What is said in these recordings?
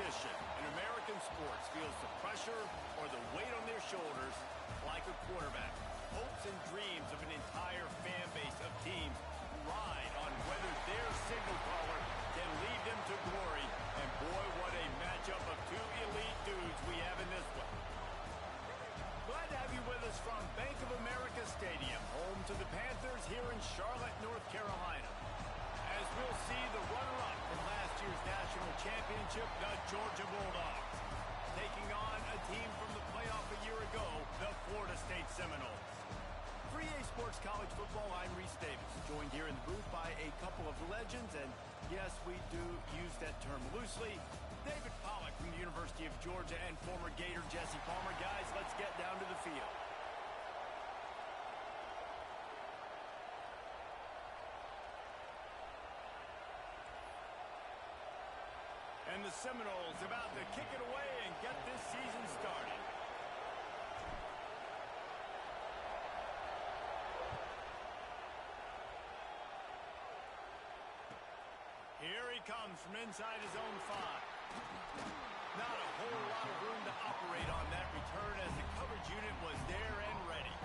position in American sports feels the pressure or the weight on their shoulders like a quarterback. Hopes and dreams of an entire fan base of teams ride on whether their signal caller can lead them to glory. And boy, what a matchup of two elite dudes we have in this one. Glad to have you with us from Bank of America Stadium, home to the Panthers here in Charlotte, North Carolina. As we'll see the runner-up from last year's national championship, the Georgia Bulldogs, taking on a team from the playoff a year ago, the Florida State Seminoles. For EA Sports College Football, I'm Reese Davis, joined here in the booth by a couple of legends, and yes, we do use that term loosely. David Pollack from the University of Georgia and former Gator Jesse Palmer. Guys, let's get down to the field. And the Seminoles about to kick it away and get this season started. Here he comes from inside his own 5. Not a whole lot of room to operate on that return as the coverage unit was there and ready.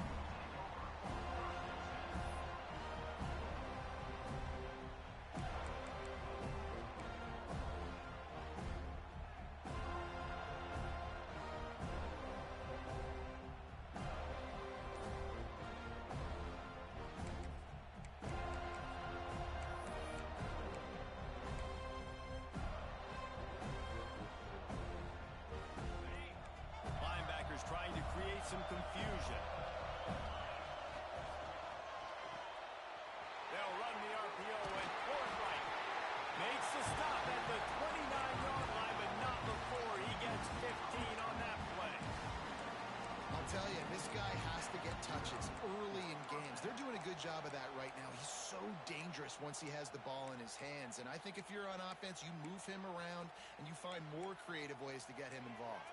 Trying to create some confusion. They'll run the RPO and forward right. Makes the stop at the 29-yard line, but not before he gets 15 on that play. I'll tell you, this guy has to get touches early in games. They're doing a good job of that right now. He's so dangerous once he has the ball in his hands. And I think if you're on offense, you move him around and you find more creative ways to get him involved.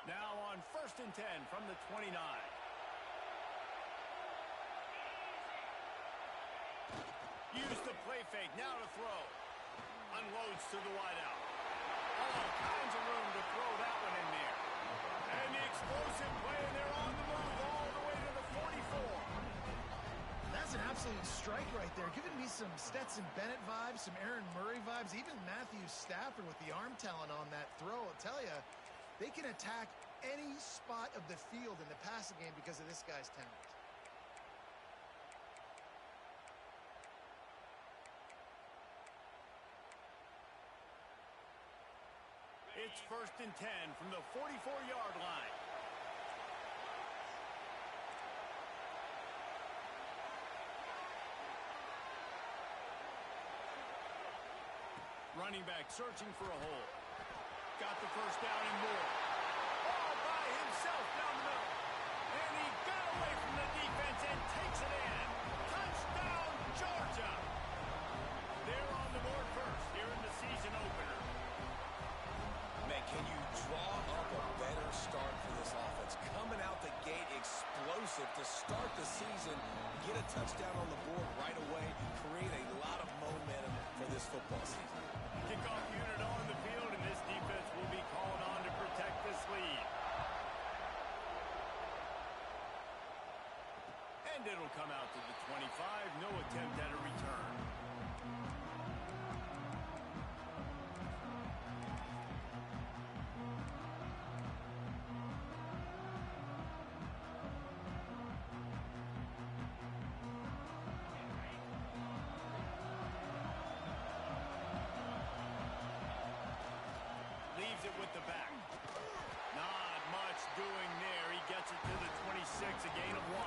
Now on 1st and 10 from the 29. Use the play fake, now to throw. Unloads to the wideout. All kinds of room to throw that one in there. And the explosive play, and they're on the move all the way to the 44. That's an absolute strike right there. Giving me some Stetson Bennett vibes, some Aaron Murray vibes, even Matthew Stafford with the arm talent on that throw. I'll tell you, they can attack any spot of the field in the passing game because of this guy's talent. It's 1st and 10 from the 44-yard line. Running back searching for a hole. Got the first down and more. All by himself down the middle. And he got away from the defense and takes it in. Touchdown, Georgia. They're on the board first here in the season opener. Man, can you draw up a better start for this offense? Coming out the gate explosive to start the season, get a touchdown on the board right away, create a lot of momentum for this football season. Kickoff unit on the field, and this defense will be called on to protect this lead. And it'll come out to the 25. No attempt at a return. Leaves it with the back. Not much doing there. He gets it to the 26, a gain of 1.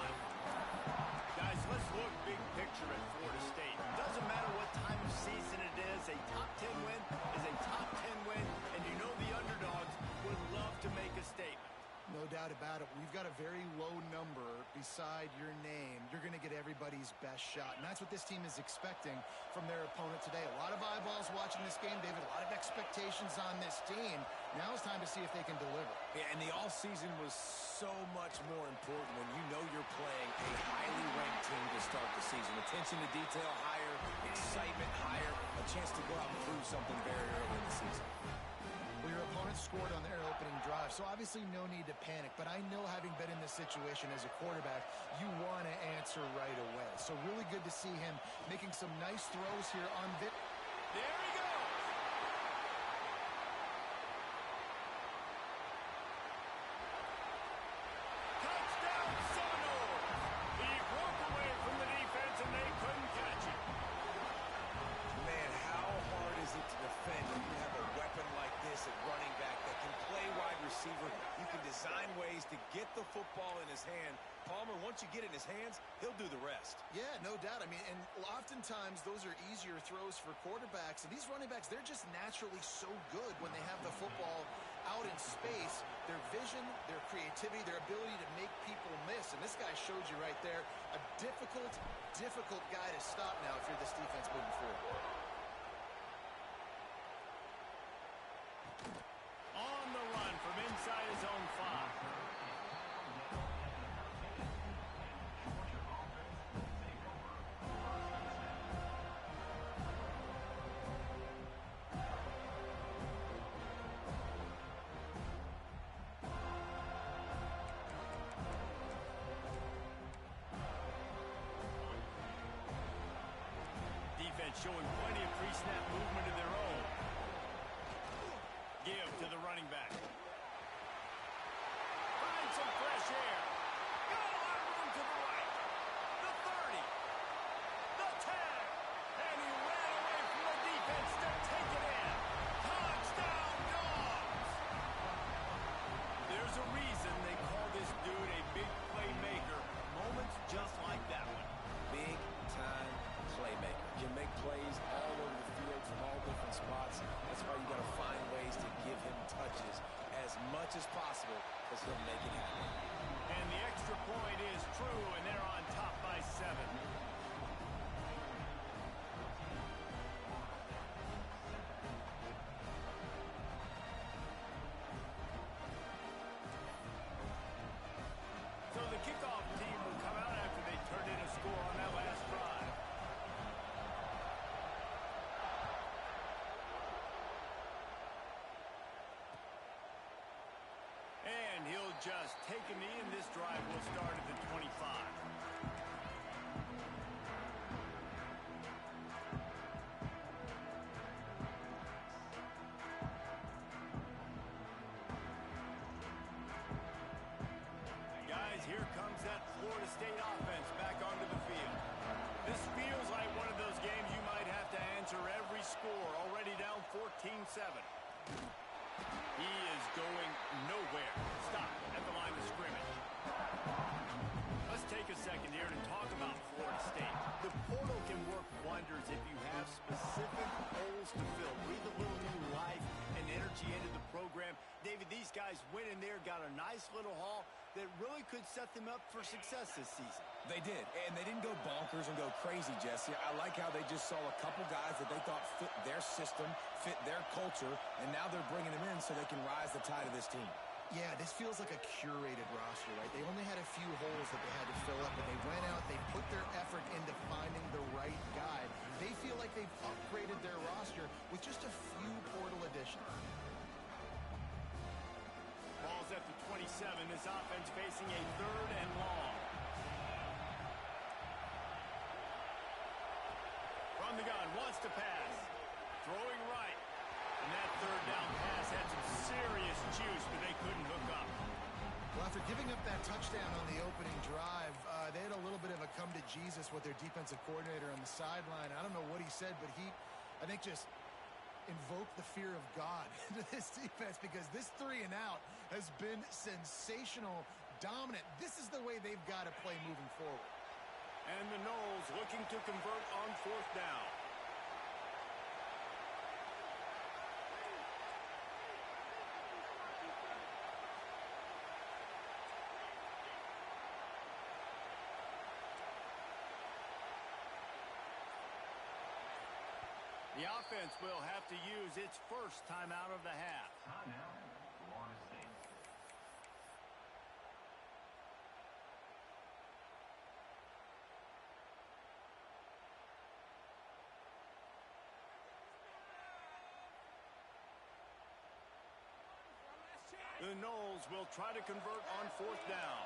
Guys, let's look big picture at Florida State. Doesn't matter what time of season it is, a top 10 win is a top 10 win, and you know the underdogs would love to make a statement. No doubt about it. We've got a very low number beside your name. You're going to get everybody's best shot, and that's what this team is expecting from their opponent today. A lot of eyeballs watching this game, David. A lot of expectations on this team. Now it's time to see if they can deliver. Yeah, and the offseason was so much more important when you know you're playing a highly ranked team to start the season. Attention to detail higher, excitement higher, a chance to go out and prove something very haven't scored on their opening drive, so obviously no need to panic. But I know, having been in this situation as a quarterback, you want to answer right away. So really good to see him making some nice throws here on Vic. There he goes. Touchdown Seminoles. He broke away from the defense and they couldn't catch him. Man, how hard is it to defend when you have a weapon like this at running back that can play wide receiver? You can design ways to get the football in his hand. Palmer, once you get it in his hands, he'll do the rest. Yeah, no doubt. I mean, and oftentimes those are easier throws for quarterbacks. And these running backs, they're just naturally so good when they have the football out in space. Their vision, their creativity, their ability to make people miss. And this guy showed you right there, a difficult guy to stop now if you're this defense moving forward. On the run from inside his own 5. Defense showing plenty of pre-snap movement of their own. Give to the running back. Find some fresh air. Got a lot of room to the right. The 30. The 10. And he ran away from the defense to take it in. Touchdown Dogs. There's a reason they call this dude a big playmaker. Moments just like that one. Big time playmaker. Can make plays all over the field from all different spots. That's why you got to find ways to give him touches as much as possible, because he'll make it happen. And the extra point is true, and they're on top by 7. So the kickoff team will come out after they turned in a score on that last drive. And he'll just take a knee, and this drive will start at the 25. Guys, here comes that Florida State offense back onto the field. This feels like one of those games you might have to answer every score, already down 14-7. He is going nowhere. Stop at the line of scrimmage. Let's take a second here to talk about Florida State. The portal can work wonders if you have specific holes to fill. Breathe a little new life and energy into the program. David, these guys went in there, got a nice little haul that really could set them up for success this season. They did, and they didn't go bonkers and go crazy, Jesse. I like how they just saw a couple guys that they thought fit their system, fit their culture, and now they're bringing them in so they can rise the tide of this team. Yeah, this feels like a curated roster, right? They only had a few holes that they had to fill up, and they went out, they put their effort into finding the right guy. They feel like they've upgraded their roster with just a few portal additions. Ball's at the 27. This offense facing a 3rd and long. From the gun, wants to pass. Throwing right. And that 3rd down pass had some serious juice, but they couldn't hook up. Well, after giving up that touchdown on the opening drive, they had a little bit of a come to Jesus with their defensive coordinator on the sideline. I don't know what he said, but he, I think, just invoke the fear of God into this defense, because this 3 and out has been sensational, dominant. This is the way they've got to play moving forward. And the Noles looking to convert on 4th down. The offense will have to use its first timeout of the half. Timeout, Florida State. The Noles will try to convert on 4th down.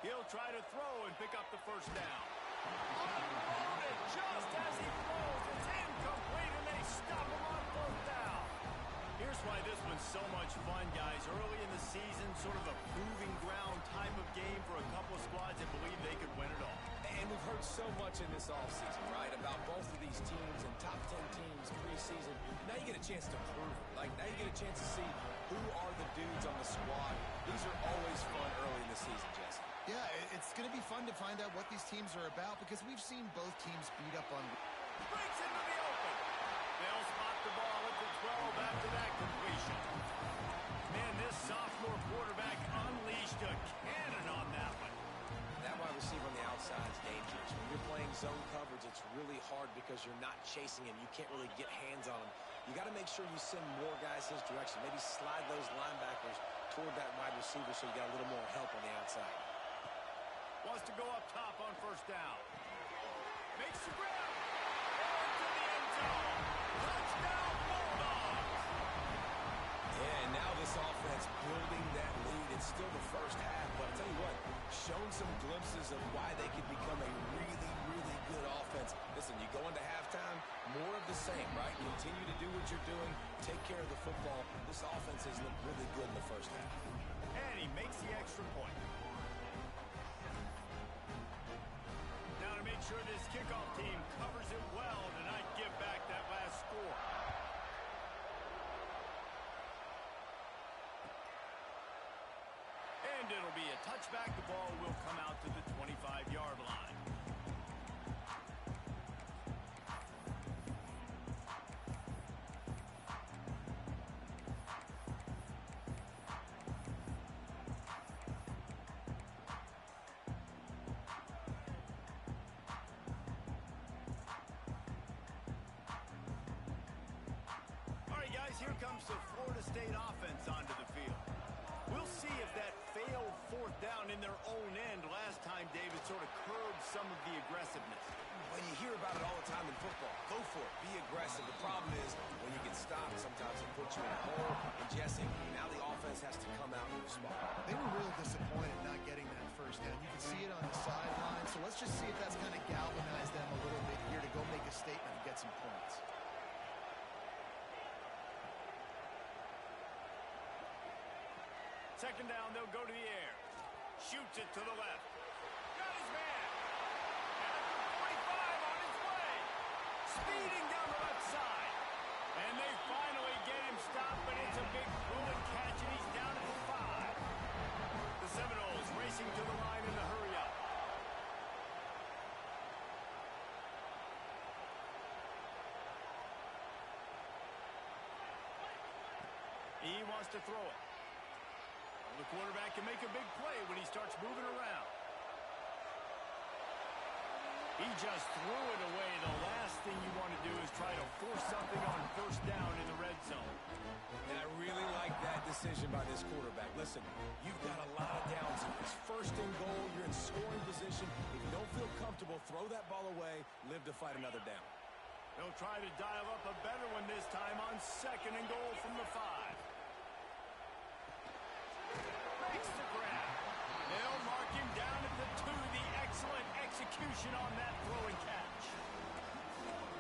He'll try to throw and pick up the 1st down. Unloaded just as he throws. It's incomplete, and they stop him on 4th down. Here's why this one's so much fun, guys. Early in the season, sort of a proving ground type of game for a couple of squads that believe they could win it all. And we've heard so much in this offseason, right, about both of these teams and top 10 teams preseason. Now you get a chance to prove it. Like, now you get a chance to see who are the dudes on the squad. These are always fun early in the season, Jesse. Yeah, it's going to be fun to find out what these teams are about because we've seen both teams beat up on... Breaks into the open. They'll spot the ball at the 12 after that completion. Man, this sophomore quarterback unleashed a cannon on that one. That wide receiver on the outside is dangerous. When you're playing zone coverage, it's really hard because you're not chasing him. You can't really get hands on him. You got to make sure you send more guys his direction. Maybe slide those linebackers toward that wide receiver so you got a little more help on the outside. Wants to go up top on 1st down. Makes the grab. Into the end zone. Touchdown, Bulldogs. Yeah, and now this offense building that lead. It's still the 1st half, but I'll tell you what, shown some glimpses of why they could become a really, really good offense. Listen, you go into halftime, more of the same, right? Continue to do what you're doing. Take care of the football. This offense has looked really good in the 1st half. And he makes the extra point. Now to make sure this kickoff team covers it well to not give back that last score. And it'll be a touchback. The ball will come out to the 25-yard line. Here comes the Florida State offense onto the field. We'll see if that failed 4th down in their own end last time, David, sort of curbed some of the aggressiveness. When you hear about it all the time in football, go for it. Be aggressive. The problem is when you get stopped, sometimes it puts you in a hole. And Jesse, now the offense has to come out and respond. They were real disappointed not getting that 1st down. You can see it on the sideline. So let's just see if that's kind of galvanized them a little bit here to go make a statement and get some points. Second down, they'll go to the air. Shoots it to the left. Got his man. And at the 45 on his way. Speeding down the left side. And they finally get him stopped, but it's a big throw and catch, and he's down at the 5. The Seminoles racing to the line in the hurry-up. He wants to throw it. The quarterback can make a big play when he starts moving around. He just threw it away. The last thing you want to do is try to force something on 1st down in the red zone. And I really like that decision by this quarterback. Listen, you've got a lot of downs here. It's 1st and goal. You're in scoring position. If you don't feel comfortable, throw that ball away. Live to fight another down. They'll try to dial up a better one this time on 2nd and goal from the 5. Makes the grab. They'll mark him down at the 2. The excellent execution on that throw and catch.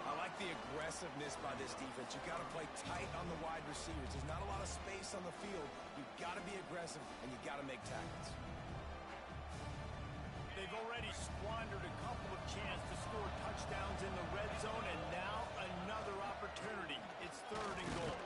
I like the aggressiveness by this defense. You've got to play tight on the wide receivers. There's not a lot of space on the field. You've got to be aggressive, and you've got to make tackles. They've already squandered a couple of chances to score touchdowns in the red zone, and now another opportunity. It's 3rd and goal.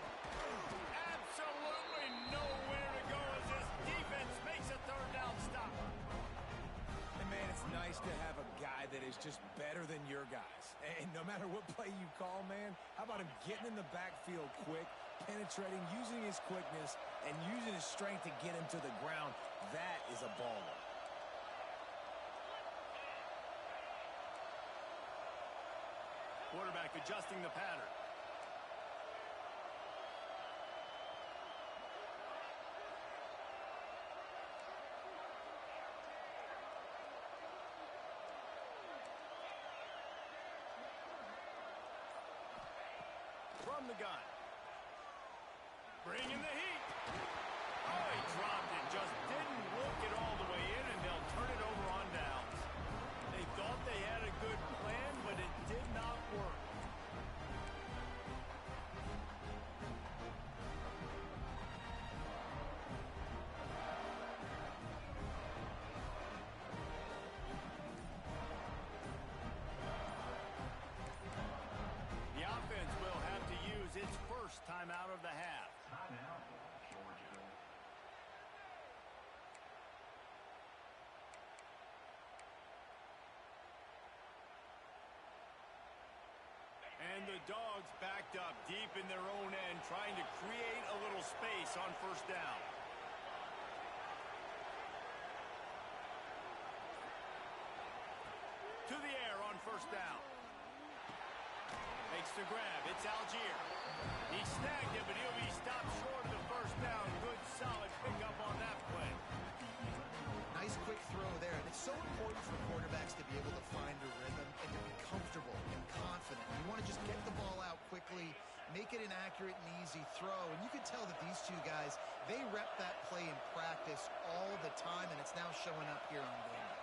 Absolutely nowhere to go as this defense makes a 3rd down stop. And, man, it's nice to have a guy that is just better than your guys. And no matter what play you call, man, how about him getting in the backfield quick, penetrating, using his quickness, and using his strength to get him to the ground? That is a baller. Quarterback adjusting the pattern. from the gun. Bringing the heat. Oh, he dropped it. Just didn't look it all the way in, and they'll turn it over on downs. They thought they had a good plan, but it did not work. The offense will have to use its first timeout of the half. Timeout, Georgia. And the Dogs backed up deep in their own end, trying to create a little space on first down. To the air on first down. Makes the grab. It's Algier. He snagged it, but he'll be stopped short of the first down. Good, solid pickup on that play. Nice quick throw there. And it's so important for quarterbacks to be able to find a rhythm and to be comfortable and confident. You want to just get the ball out quickly, make it an accurate and easy throw. And you can tell that these two guys, they rep that play in practice all the time, and it's now showing up here on game day.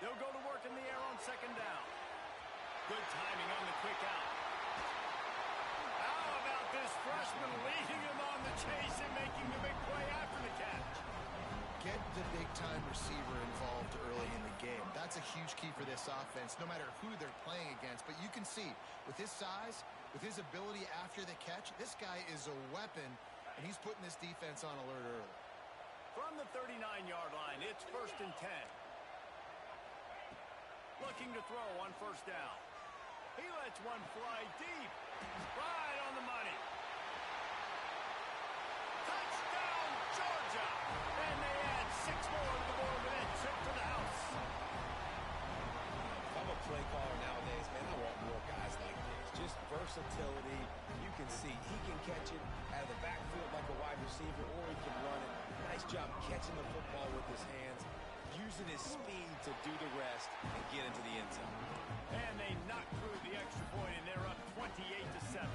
They'll go to work in the air on second down. Good timing on the quick out. How about this freshman leading him on the chase and making the big play after the catch? Get the big-time receiver involved early in the game. That's a huge key for this offense, no matter who they're playing against. But you can see, with his size, with his ability after the catch, this guy is a weapon, and he's putting this defense on alert early. From the 39-yard line, it's 1st and 10. Looking to throw on first down. He lets one fly deep. Right on the money. Touchdown, Georgia! And they add 6 more to the board with a trip to the house. If I'm a play caller nowadays, man, I want more guys like this. Just versatility. You can see he can catch it out of the backfield like a wide receiver, or he can run it. Nice job catching the football with his hands, using his speed to do the rest and get into the end zone. And they knock through the extra point, and they're up 28-7.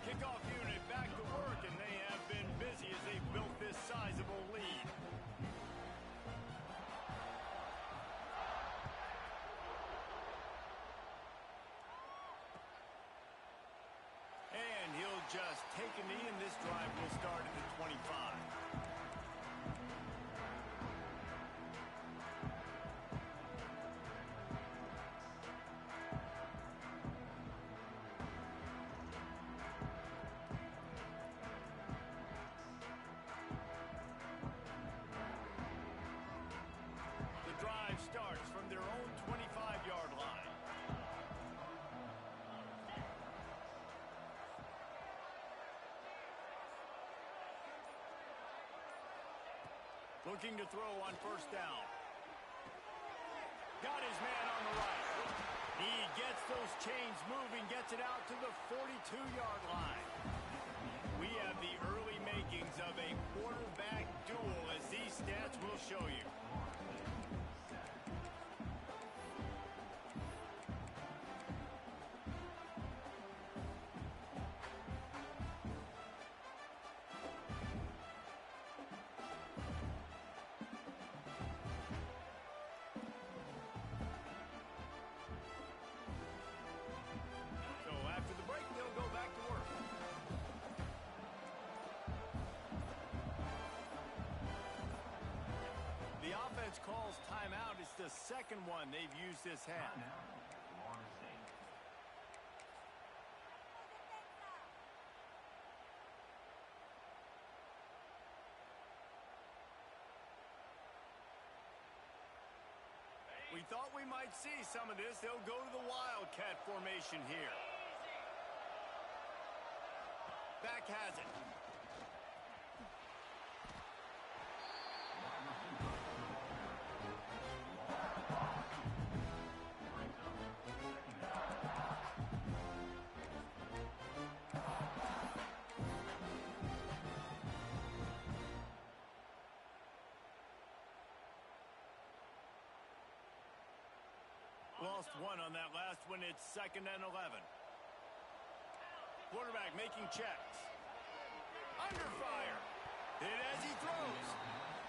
Kickoff unit back to work, and they have been busy as they've built this sizable lead. And he'll just take a knee, and this drive will start at the 25. The drive starts from their own 25-yard line. Looking to throw on first down. Got his man on the right. He gets those chains moving, gets it out to the 42-yard line. We have the early makings of a quarterback duel, as these stats will show you. So after the break, they'll go back to work. The offense calls timeout. It's the second one they've used this half. Timeout, Florida State. We thought we might see some of this. They'll go to the Wildcat formation here. Back has it. Brings up lost one on that last one. It's 2nd and 11. Quarterback making checks. Under fire. Hit as he throws.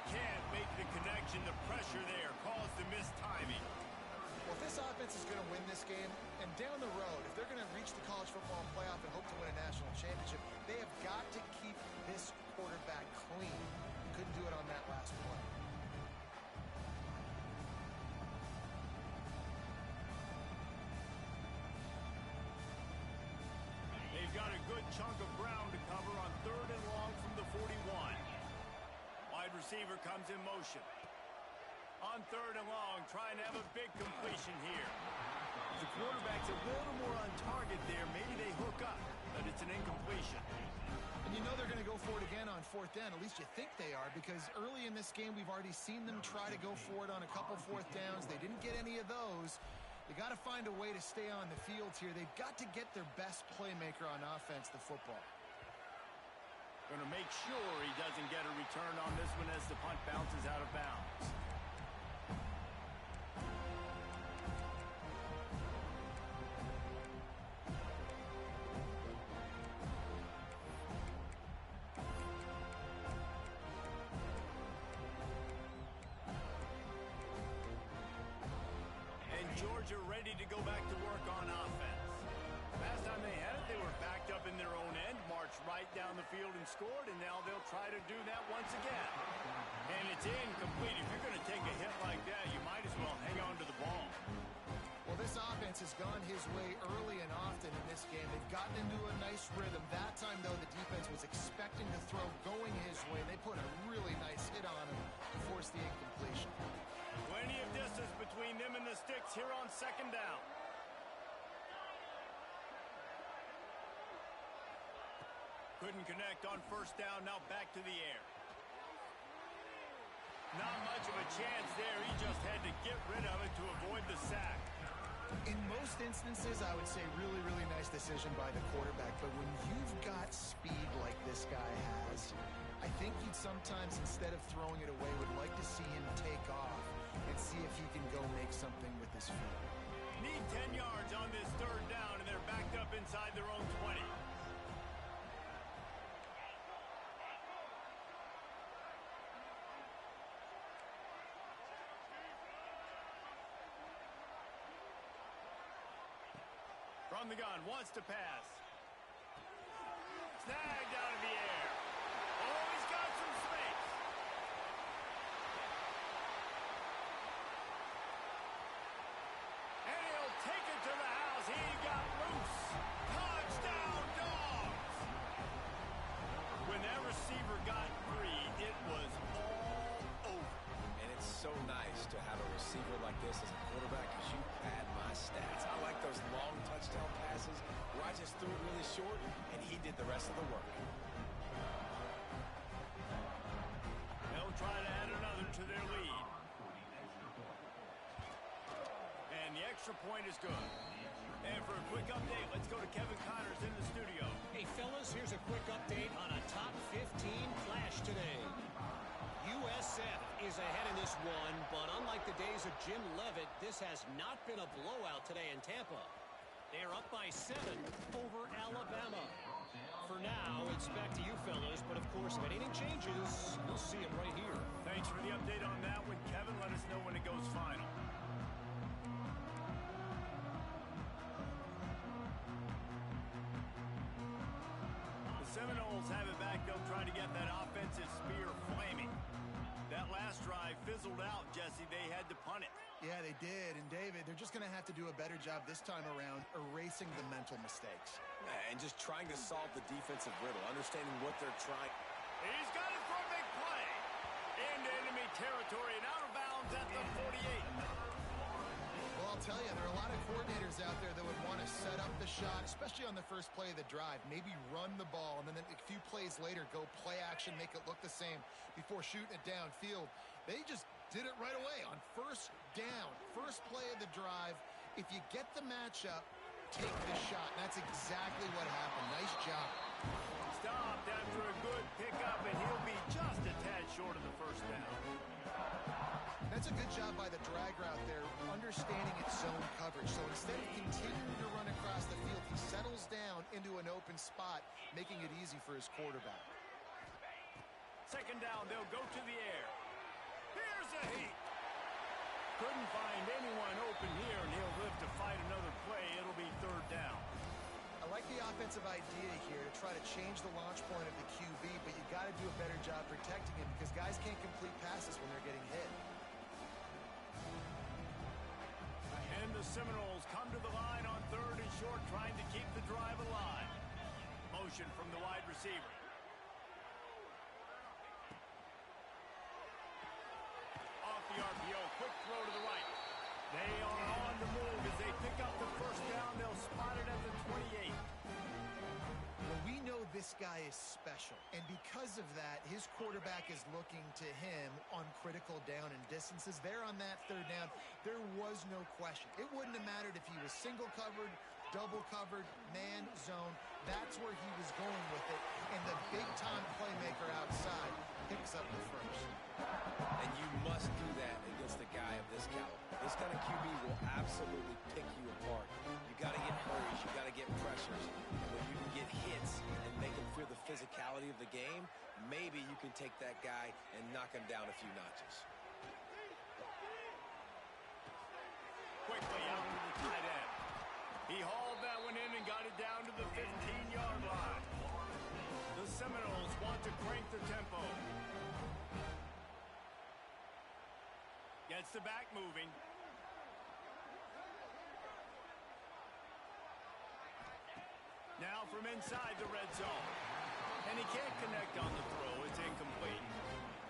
Can't make the connection. The pressure there caused the missed timing. Well, if this offense is going to win this game, and down the road, if they're going to reach the college football playoff and hope to win a national championship, they have got to keep this quarterback clean. Couldn't do it on that last play. They've got a good chunk of ground to cover on 3rd and long from the 41. Wide receiver comes in motion. On 3rd and long, trying to have a big completion here. The quarterback's a little more on target there. Maybe they hook up, but it's an incompletion. And you know they're going to go for it again on 4th down. At least you think they are, because early in this game, we've already seen them try to go for it on a couple 4th downs. They didn't get any of those. They got to find a way to stay on the field here. They've got to get their best playmaker on offense, the football. Going to make sure he doesn't get a return on this one as the punt bounces out of bounds. Georgia ready to go back to work on offense. Last time they had it, they were backed up in their own end, marched right down the field and scored, and now they'll try to do that once again. And it's incomplete. If you're going to take a hit like that, you might as well hang on to the ball. Well, this offense has gone his way early and often in this game. They've gotten into a nice rhythm. That time, though, the defense was expecting to throw going his way. They put a really nice hit on him to force the incompletion. Plenty of distance between them and the sticks here on 2nd down. Couldn't connect on 1st down. Now back to the air. Not much of a chance there. He just had to get rid of it to avoid the sack. In most instances, I would say really, really nice decision by the quarterback. But when you've got speed like this guy has, I think you'd sometimes, instead of throwing it away, would like to see him take off and see if he can go make something with his feet. Need 10 yards on this 3rd down, and they're backed up inside their own 20. From the gun, wants to pass. Snagged out of the air. Oh, he's got some space. And he'll take it to the house. He got loose. Touchdown, Dogs. When that receiver got free, it was all over. And it's so nice to have a receiver like this as a quarterback, because you pad my stats. I like those long touchdown passes where I just threw it really short, and he did the rest of the work. They'll try to add another to their lead. And the extra point is good. And for a quick update, let's go to Kevin Connors in the studio. Hey, fellas, here's a quick update on a top 15 flash today. USF is ahead in this one, but unlike the days of Jim Leavitt, this has not been a blowout today in Tampa. They are up by 7 over Alabama. For now, it's back to you fellas, but of course, if anything changes, we'll see it right here. Thanks for the update on that one, Kevin. Let us know when it goes final. The Seminoles have it back. They'll try to get that offensive spear flaming. That last drive fizzled out, Jesse. They had to punt it. Yeah, they did. And, David, they're just going to have to do a better job this time around erasing the mental mistakes. And just trying to solve the defensive riddle, understanding what they're trying. He's got it for a big play. Into enemy territory and out of bounds at the 48. Well, I'll tell you, there are a lot of coordinators out there that would want to set up the shot, especially on the first play of the drive, maybe run the ball, and then a few plays later go play action, make it look the same before shooting it downfield. They just did it right away on 1st down, first play of the drive. If you get the matchup, take the shot. And that's exactly what happened. Nice job. Stopped after a good pickup, and he'll be just a tad short of the 1st down. That's a good job by the drag route there, understanding its zone coverage. So instead of continuing to run across the field, he settles down into an open spot, making it easy for his quarterback. Second down, they'll go to the air. Here's a heat. Couldn't find anyone open here, and he'll live to fight another play. It'll be third down. I like the offensive idea here to try to change the launch point of the QB, but you got to do a better job protecting him because guys can't complete passes when they're getting hit. And the Seminoles come to the line on third and short, trying to keep the drive alive. Motion from the wide receiver. Off the RPO, quick throw to the right. They are on the move as they pick up the first down. They'll spot it at the 28. Well, we know this guy is special, and because of that, his quarterback is looking to him on critical down and distances. There on that third down, there was no question. It wouldn't have mattered if he was single covered, double covered, man, zone. That's where he was going with it, and the big-time playmaker outside picks up the first. And you must do that against a guy of this caliber. This kind of QB will absolutely pick you apart. You got to get hurries, you got to get pressures. And when you can get hits and make him feel the physicality of the game, maybe you can take that guy and knock him down a few notches. Quickly out to the tight end. He hauled that one in and got it down to the 15-yard line. The Seminoles want to crank the tempo. Gets the back moving. Now from inside the red zone. And he can't connect on the throw. It's incomplete.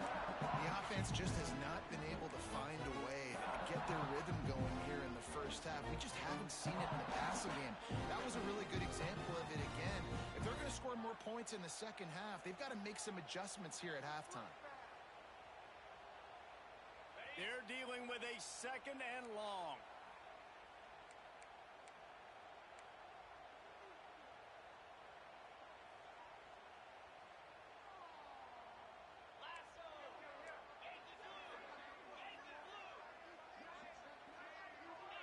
The offense just has not been able to find a way to get their rhythm going here in the first half. We just haven't seen it in the passing game. That was a really good example of it again. If they're going to score more points in the second half, they've got to make some adjustments here at halftime. They're dealing with a second and long.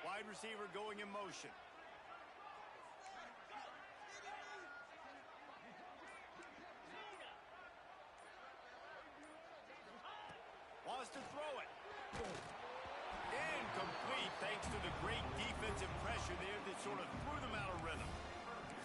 Wide receiver going in motion. Wants to throw it. Incomplete thanks to the great defensive pressure there that sort of threw them out of rhythm.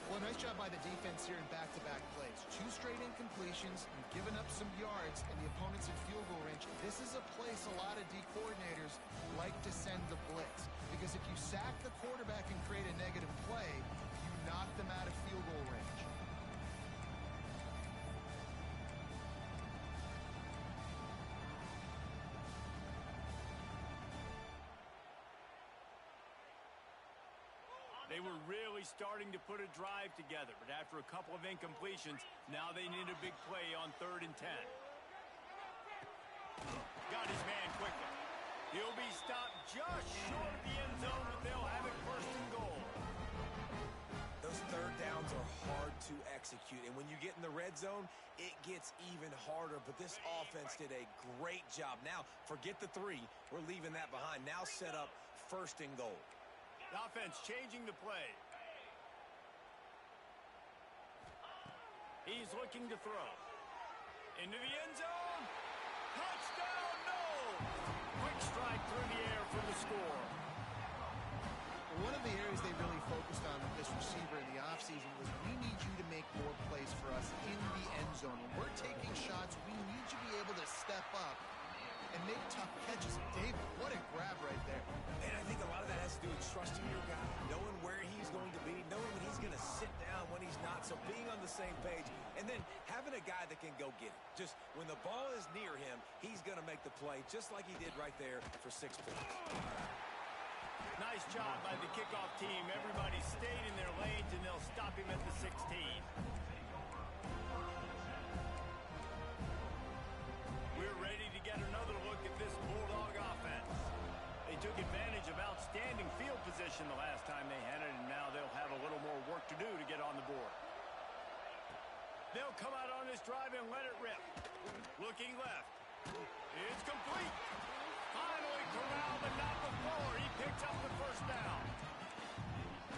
Well, nice job by the defense here in back-to-back plays. 2 straight incompletions, you've given up some yards, and the opponent's in field goal range. This is a place a lot of D coordinators like to send the blitz, because if you sack the quarterback and create a negative play, you knock them out of field goal range. They were really starting to put a drive together, but after a couple of incompletions, now they need a big play on 3rd and 10. Got his man quickly. He'll be stopped just short of the end zone, but they'll have it 1st and goal. Those third downs are hard to execute, and when you get in the red zone, it gets even harder, but this offense did a great job. Now, forget the 3. We're leaving that behind. Now set up 1st and goal. The offense changing the play. He's looking to throw. Into the end zone. Touchdown, no! Quick strike through the air for the score. One of the areas they really focused on with this receiver in the offseason was we need you to make more plays for us in the end zone. When we're taking shots, we need you to be able to step up and make tough catches. David, what a grab right there. And I think a lot of that has to do with trusting your guy, knowing where he's going to be, knowing when he's going to sit down, when he's not, so being on the same page, and then having a guy that can go get it. Just when the ball is near him, he's going to make the play, just like he did right there for 6 points. Nice job by the kickoff team. Everybody stayed in their lanes, and they'll stop him at the 16. We're ready to get another look at this Bulldog offense. They took advantage of outstanding field position the last time they had it, and now they'll have a little more work to do to get on the board. They'll come out on this drive and let it rip. Looking left. It's complete. Final corral, but not before. He picks up the first down.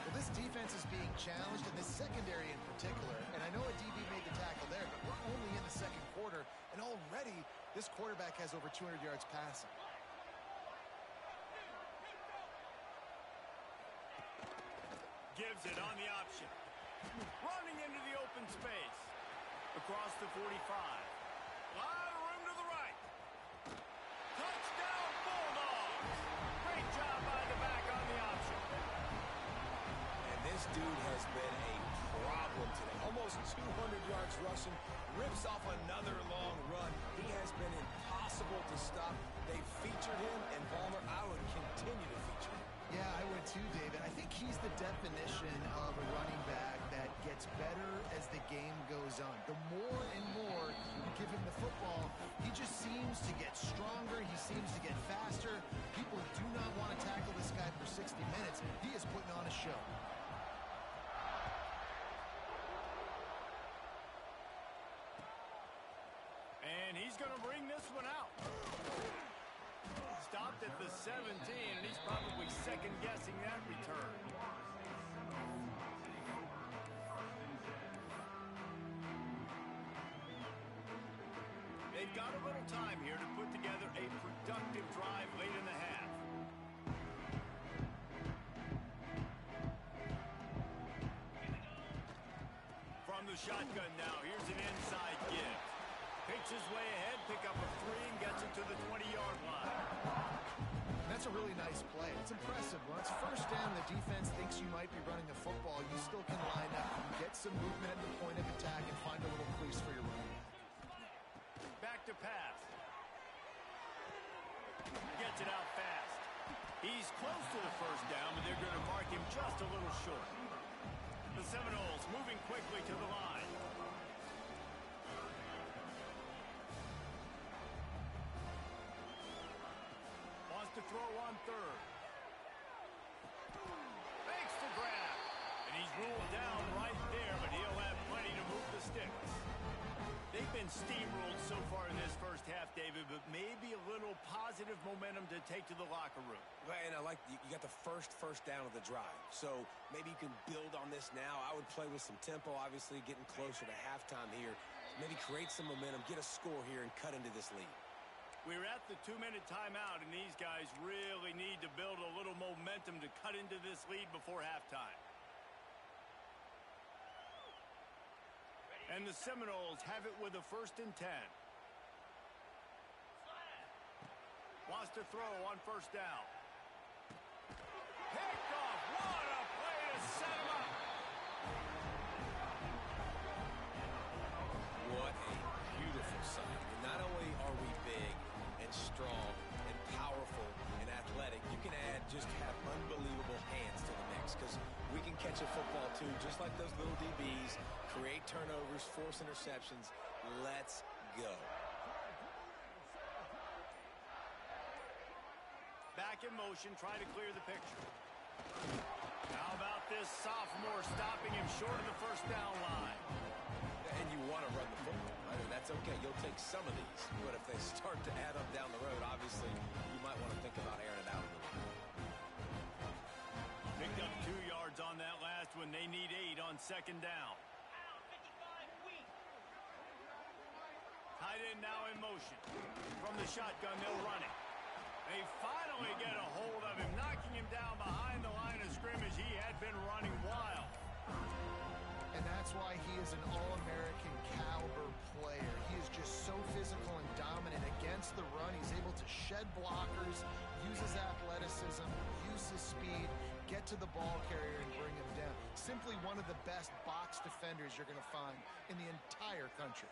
Well, this defense is being challenged, and this secondary in particular. And I know a DB made the tackle there, but we're only in the second quarter, and already this quarterback has over 200 yards passing. Gives it on the option. Running into the open space. Across the 45. Lot of room to the right. Touchdown Bulldogs. Great job by the back on the option. And this dude has been a problem today. Almost 200 yards rushing. Rips off another long run. He has been impossible to stop. They've featured him, and Palmer, I would continue to feature him. Yeah, I would too, David. I think he's the definition of a running back that gets better as the game goes on. The more and more you give him the football, he just seems to get stronger. He seems to get faster. People do not want to tackle this guy for 60 minutes. He is putting on a show. And he's going to bring this one out. Stopped at the 17, and he's probably second-guessing that return. They've got a little time here to put together a productive drive late in the half. From the shotgun now, here's an inside give. Picks his way ahead, pick up a 3, and gets it to the 20-yard line. That's a really nice play. It's impressive. When it's first down, the defense thinks you might be running the football. You still can line up, get some movement at the point of attack, and find a little crease for your running back. Back to pass. Gets it out fast. He's close to the first down, but they're going to mark him just a little short. The Seminoles moving quickly to the line. Wants to throw on third. Makes the grab. And he's ruled down right there, but he'll have plenty to move the sticks. They've been steamrolled so far in this first half, David, but maybe a little positive momentum to take to the locker room. And I like you got the first down of the drive. So maybe you can build on this now. I would play with some tempo, obviously getting closer to halftime here. Maybe create some momentum, get a score here, and cut into this lead. We're at the 2-minute timeout, and these guys really need to build a little momentum to cut into this lead before halftime. And the Seminoles have it with a 1st and 10. Wants to throw on first down. Picked off. What a play to set him up. What a beautiful sight. And not only are we big and strong and powerful and athletic, you can just have unbelievable hands to the mix, because we can catch a football too, just like those little DBs, create turnovers, force interceptions. Let's go. Back in motion, try to clear the picture. How about this sophomore stopping him short of the first down line? And you want to run the football, right? And that's okay. You'll take some of these. But if they start to add up down the road, obviously, you might want to think about airing it out a little bit. Picked up 2 yards on that last one. They need 8 on second down. Tight end now in motion. From the shotgun, they'll run it. They finally get a hold of him, knocking him down behind the line of scrimmage. He had been running wild. And that's why he is an all-American caliber player. He is just so physical and dominant against the run. He's able to shed blockers, use his athleticism, use his speed, get to the ball carrier and bring him down. Simply one of the best box defenders you're going to find in the entire country.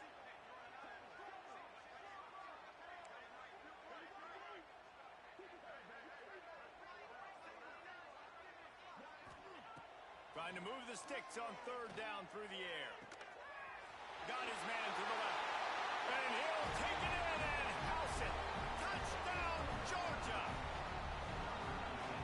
Trying to move the sticks on third down through the air. Got his man to the left. And he'll take it in and house it. Touchdown, Georgia.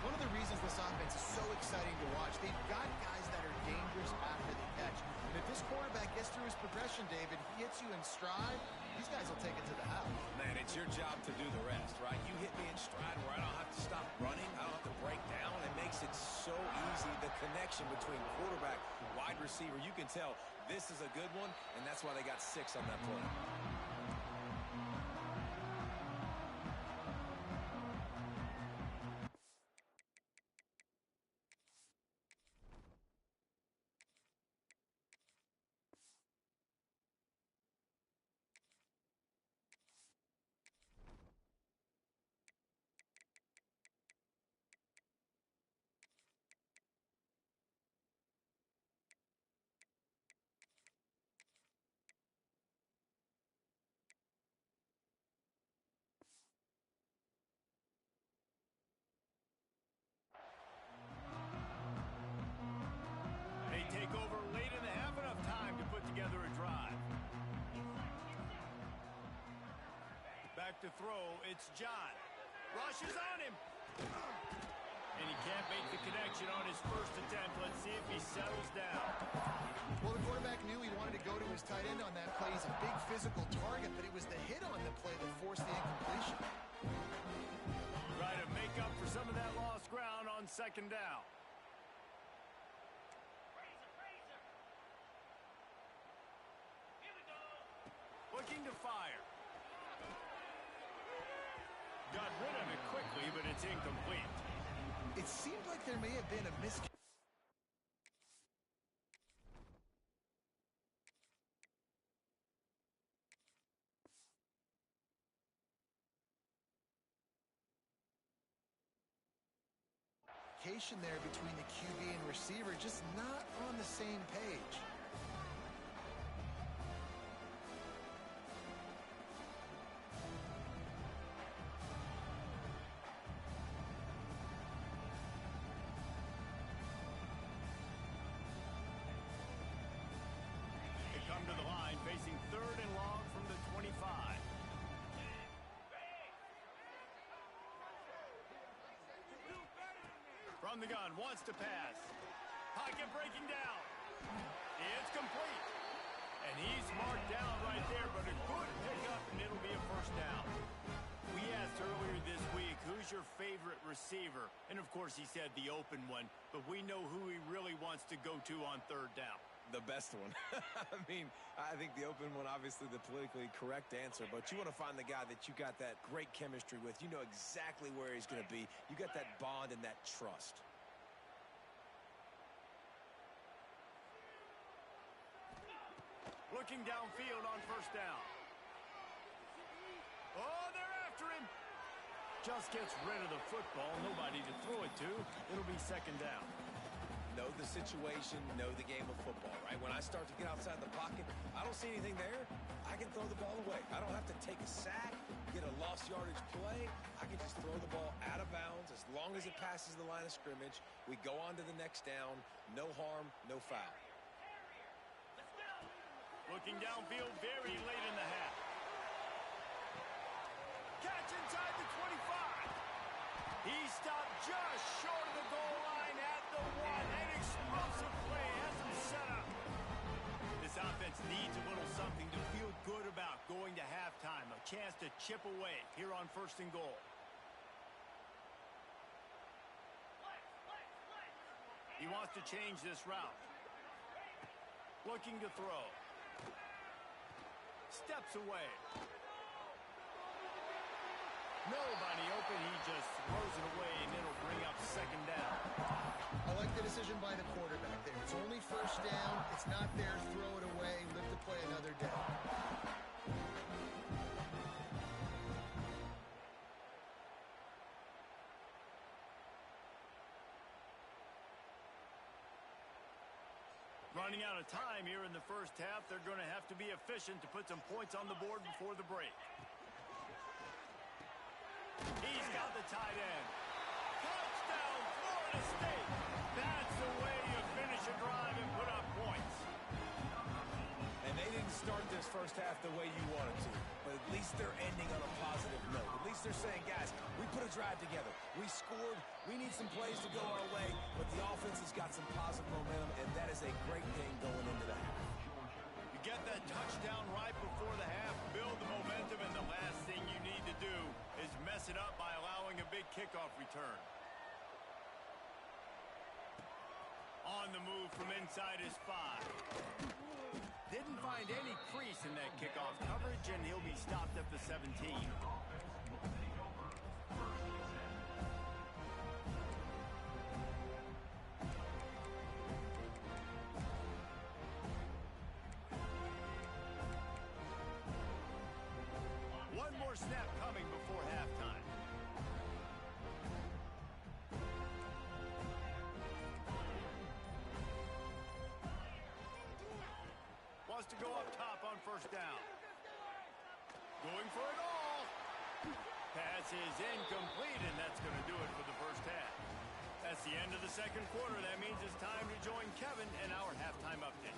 One of the reasons this offense is so exciting to watch, they've got guys that are dangerous after the catch. And if this quarterback gets through his progression, aggression, David. He hits you in stride. These guys will take it to the house. Man, it's your job to do the rest, right? You hit me in stride where I don't have to stop running. I don't have to break down. It makes it so easy. The connection between quarterback, wide receiver, you can tell this is a good one, and that's why they got 6 on that play. They take over late in the half, enough time to put together a drive. Back to throw, it's John. Rushes on him. And he can't make the connection on his first attempt. Let's see if he settles down. Well, the quarterback knew he wanted to go to his tight end on that play. He's a big physical target, but it was the hit on the play that forced the incompletion. Try to make up for some of that lost ground on second down. Looking to fire. Got rid of it quickly, but it's incomplete. It seemed like there may have been a miscommunication. There between the QB and receiver, just not on the same page. They come to the line facing 3rd and long from the 25. From the gun, wants to pass. Pocket breaking down. It's complete. And he's marked down right there, but a good pickup, and it'll be a first down. We asked earlier this week, who's your favorite receiver? And, of course, he said the open one, but we know who he really wants to go to on 3rd down. The best one. I mean, I think the open one, obviously the politically correct answer, but you want to find the guy that you got that great chemistry with. You know exactly where he's going to be. You got that bond and that trust. Looking downfield on first down. Oh, they're after him. Just gets rid of the football. Nobody to throw it to. It'll be second down. Know the situation, know the game of football, right? When I start to get outside the pocket, I don't see anything there. I can throw the ball away. I don't have to take a sack, get a lost yardage play. I can just throw the ball out of bounds as long as it passes the line of scrimmage. We go on to the next down. No harm, no foul. Looking downfield very late in the half. Catch inside the 25. He stopped just short of the goal line at the 1. An explosive play has him set up. This offense needs a little something to feel good about going to halftime. A chance to chip away here on 1st and goal. He wants to change this route. Looking to throw. Steps away. Nobody open. He just throws it away, and it'll bring up second down. I like the decision by the quarterback there. It's only first down. It's not there. Throw it away. Live to play another day. Running out of time here in the first half. They're going to have to be efficient to put some points on the board before the break. He's got the tight end. Touchdown, Florida State. That's the way you finish a drive and put up points. And they didn't start this first half the way you wanted to, but at least they're ending on a positive note. At least they're saying, guys, we put a drive together. We scored. We need some plays to go our way, but the offense has got some positive momentum, and that is a great thing going into the half. You get the that touchdown right before the half. Build the momentum, and the last thing you need to do is mess it up by allowing a big kickoff return. On the move from inside his 5. Didn't find any crease in that kickoff coverage, and he'll be stopped at the 17. One more snap coming before halftime. Wants to go up top on first down. Going for it all. Pass is incomplete, and that's going to do it for the first half. That's the end of the second quarter. That means it's time to join Kevin in our halftime update.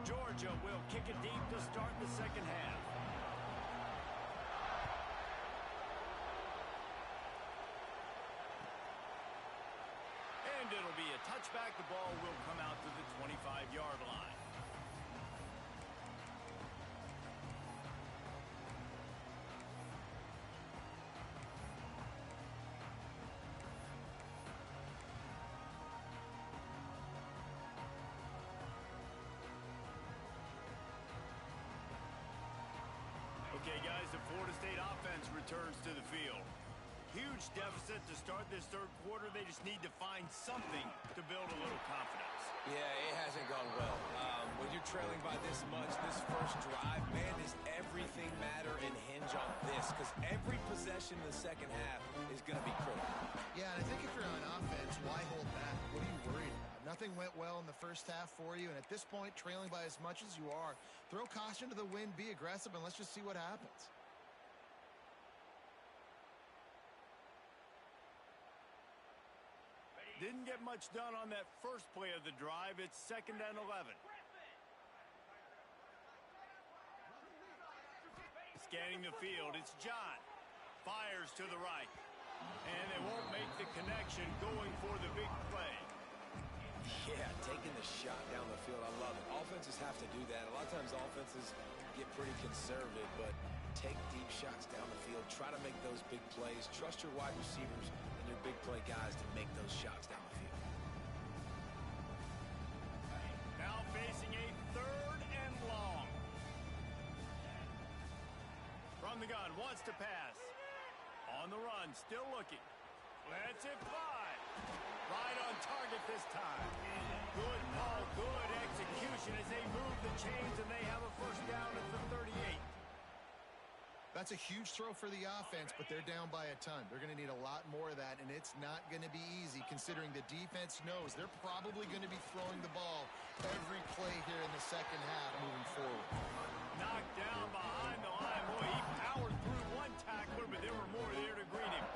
Georgia will kick it deep to start the second half. And it'll be a touchback. The ball will come out to the 25-yard line. Okay, guys, the Florida State offense returns to the field. Huge deficit to start this third quarter. They just need to find something to build a little confidence. Yeah, it hasn't gone well. When you're trailing by this much, this first drive, man, does everything matter and hinge on this? Because every possession in the second half is going to be critical. Yeah, and I think if you're on offense, why hold back? What are you worried about? Nothing went well in the first half for you, and at this point, trailing by as much as you are, throw caution to the wind, be aggressive, and let's just see what happens. Didn't get much done on that first play of the drive. It's 2nd and 11. Scanning the field, it's John. Fires to the right. And they won't make the connection, going for the big play. Yeah, taking the shot down the field, I love it. Offenses have to do that. A lot of times offenses get pretty conservative, but take deep shots down the field. Try to make those big plays. Trust your wide receivers and your big play guys to make those shots down the field. Now facing a 3rd and long. From the gun, wants to pass. On the run, still looking. Lets it fly. Right on target this time. Good ball, good execution as they move the chains, and they have a first down at the 38. That's a huge throw for the offense, but they're down by a ton. They're going to need a lot more of that, and it's not going to be easy considering the defense knows they're probably going to be throwing the ball every play here in the second half moving forward. Knocked down behind the line. Boy, he powered through one tackler, but there were more there to greet him.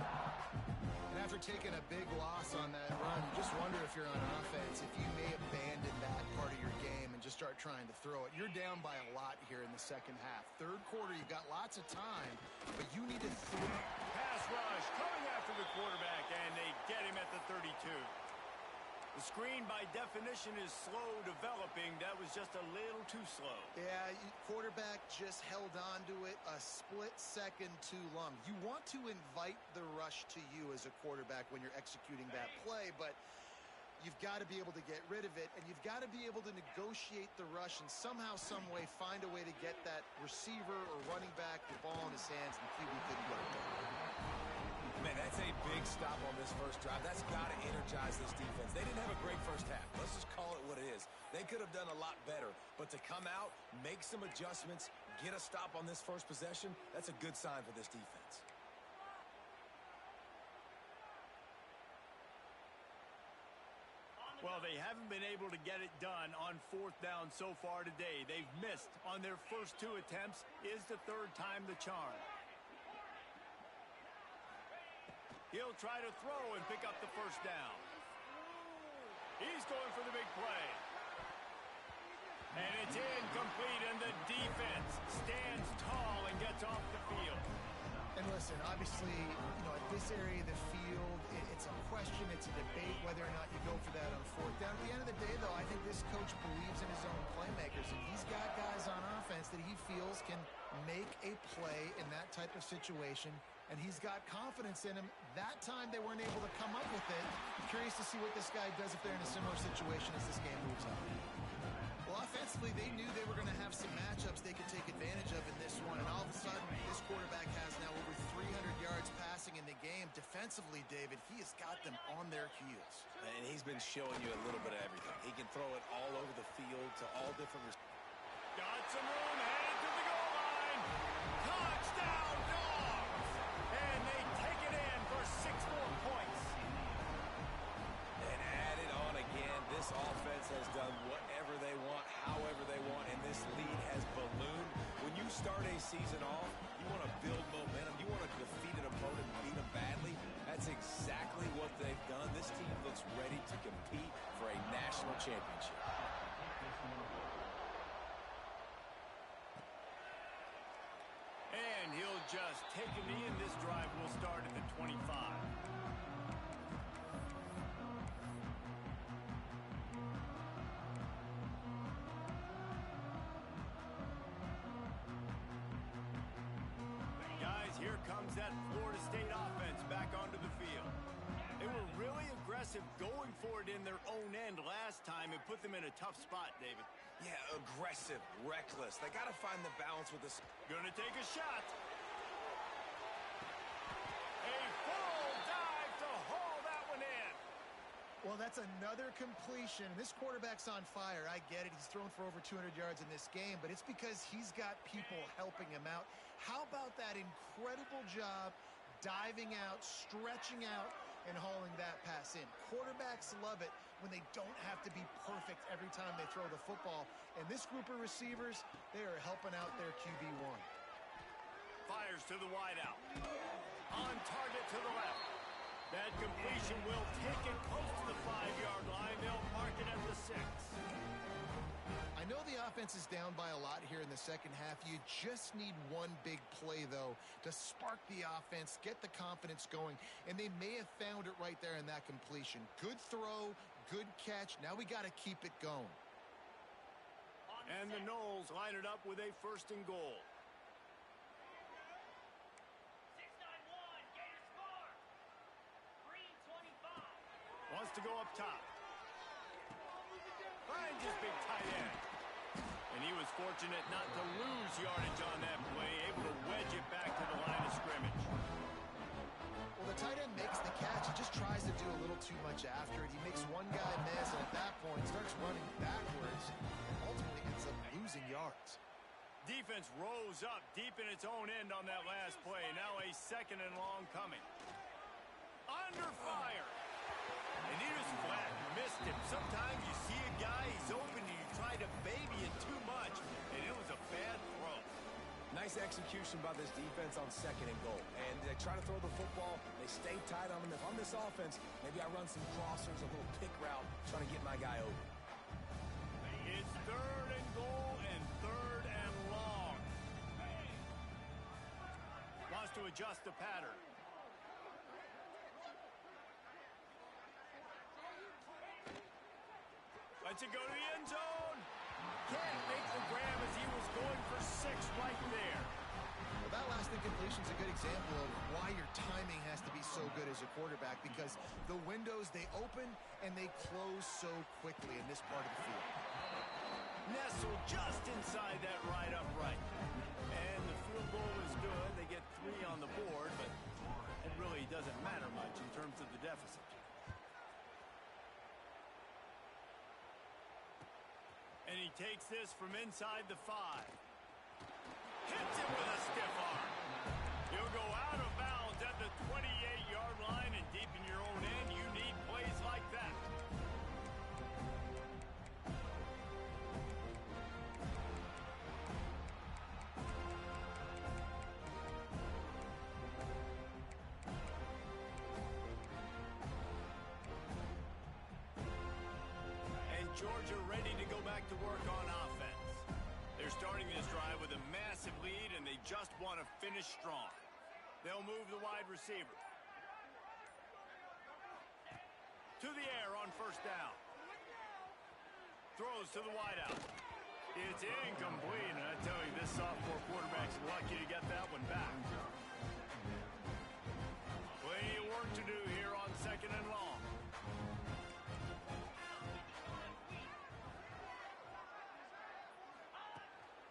And after taking a big loss on that run, you just wonder if you're on offense, if you may abandon that part of your game and just start trying to throw it. You're down by a lot here in the second half. Third quarter, you've got lots of time, but you need to throw. Pass rush coming after the quarterback, and they get him at the 32. The screen, by definition, is slow developing. That was just a little too slow. Yeah, quarterback just held on to it a split second too long. You want to invite the rush to you as a quarterback when you're executing that play, but you've got to be able to get rid of it, and you've got to be able to negotiate the rush and somehow, some way find a way to get that receiver or running back the ball in his hands, and the QB couldn't get it done. Man, that's a big stop on this first drive. That's got to energize this defense. They didn't have a great first half. Let's just call it what it is. They could have done a lot better. But to come out, make some adjustments, get a stop on this first possession, that's a good sign for this defense. Well, they haven't been able to get it done on 4th down so far today. They've missed on their first 2 attempts. Is the 3rd time the charm? He'll try to throw and pick up the first down. He's going for the big play. And it's incomplete, and the defense stands tall and gets off the field. And listen, obviously, at this area of the field, it's a question, it's a debate whether or not you go for that on fourth down. At the end of the day, though, I think this coach believes in his own playmakers, and he's got guys on offense that he feels can make a play in that type of situation, and he's got confidence in him. That time they weren't able to come up with it. Curious to see what this guy does if they're in a similar situation as this game moves on. Well, offensively, they knew they were going to have some matchups they could take advantage of in this one, and all of a sudden, this quarterback has now over 300 yards passing in the game. Defensively, David, he has got them on their heels. And he's been showing you a little bit of everything. He can throw it all over the field to all different... Got some room, headed to the goal line. Touchdown, Dogs! And they take it in for 6 more points. And add it on again. This offense has done whatever they want, however they want, and this lead has ballooned. When you start a season off, you want to build momentum. You want to defeat an opponent and beat them badly. That's exactly what they've done. This team looks ready to compete for a national championship. And he'll just take a knee, and this drive will start at the 25. Guys, here comes that Florida State offense back onto the field. They were really aggressive going for it in their own end last time. It put them in a tough spot, David. Yeah, aggressive, reckless. They got to find the balance with this. Gonna take a shot. A full dive to haul that one in. Well, that's another completion. This quarterback's on fire. I get it. He's thrown for over 200 yards in this game, but it's because he's got people helping him out. How about that incredible job diving out, stretching out, and hauling that pass in? Quarterbacks love it when they don't have to be perfect every time they throw the football. And this group of receivers, they are helping out their QB1. Fires to the wideout. On target to the left. That completion will take it close to the 5-yard line. They'll mark it at the 6. I know the offense is down by a lot here in the second half. You just need one big play, though, to spark the offense, get the confidence going, and they may have found it right there in that completion. Good throw, good catch. Now we got to keep it going. And the Noles line it up with a 1st and goal. Wants to go up top. Finds his big tight end. And he was fortunate not to lose yardage on that play, able to wedge it back to the line of scrimmage. Well, the tight end makes the catch. He just tries to do a little too much after it. He makes one guy miss, and at that point starts running backwards and ultimately ends up losing yards. Defense rose up deep in its own end on that last play. Now a 2nd and long coming. Under fire. And he just flat missed him. Sometimes you see a guy, he's open, and you try to baby it too much, and it was a bad throw. Nice execution by this defense on 2nd and goal. And they try to throw the football. They stay tight on him. If I'm this offense, maybe I run some crossers, a little pick route, trying to get my guy over. It's 3rd and goal and 3rd and long. Wants to adjust the pattern. Lets it go to the end zone. Can't make the grab as he was going for 6 right there. Well, that last incompletion is a good example of why your timing has to be so good as a quarterback, because the windows, they open and they close so quickly in this part of the field. Nestled just inside that right upright. And the field goal is good. They get 3 on the board, but it really doesn't matter much in terms of the deficit. And he takes this from inside the 5. Hits it with a stiff arm. He'll go out of bounds at the 28-yard line, and deep in your own end, you need plays like that. Georgia ready to go back to work on offense. They're starting this drive with a massive lead, and they just want to finish strong. They'll move the wide receiver. To the air on first down. Throws to the wideout. It's incomplete, and I tell you, this sophomore quarterback's lucky to get that one back. Plenty of work to do here on second and long.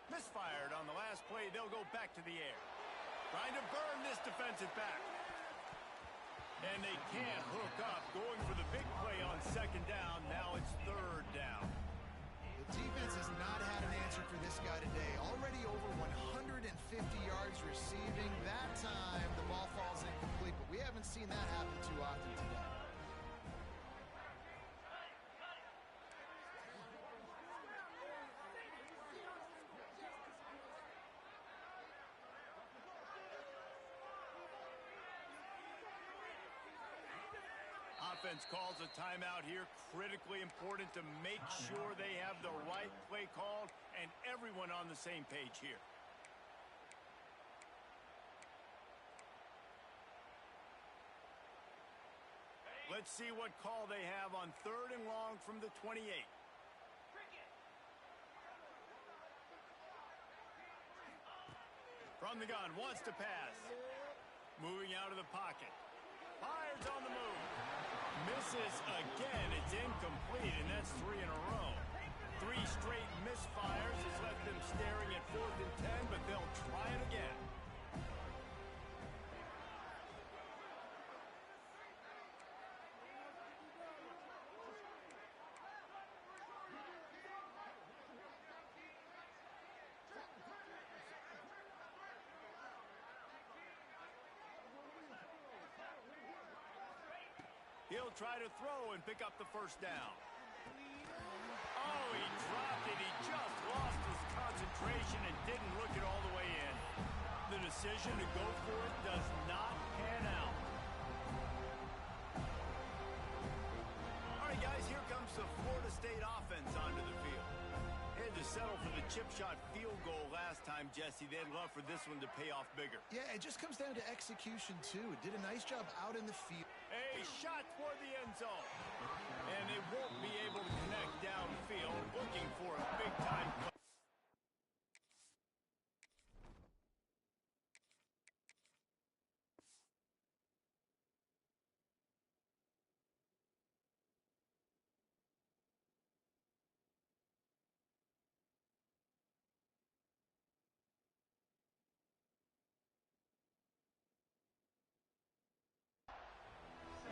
Misfired on the last play. They'll go back to the air. Trying to burn this defensive back. And they can't hook up. Going for the big play on second down. Now it's third down. The defense has not had an answer for this guy today. Already over 150 yards receiving. That time, the ball falls incomplete, but we haven't seen that happen too often today. Offense calls a timeout here. Critically important to make sure they have the right play called and everyone on the same page here. Let's see what call they have on third and long from the 28. From the gun, wants to pass. Moving out of the pocket. Fires on the move. Misses again. It's incomplete, and that's 3 in a row. 3 straight misfires has left them staring at 4th and 10, but they'll try it again. He'll try to throw and pick up the first down. Oh, he dropped it. He just lost his concentration and didn't look it all the way in. The decision to go for it does not pan out. All right, guys, here comes the Florida State offense onto the field. Had to settle for the chip shot field goal last time, Jesse. They'd love for this one to pay off bigger. Yeah, it just comes down to execution, too. It did a nice job out in the field. A shot toward the end zone. And they won't be able to connect downfield, looking for a big-time play.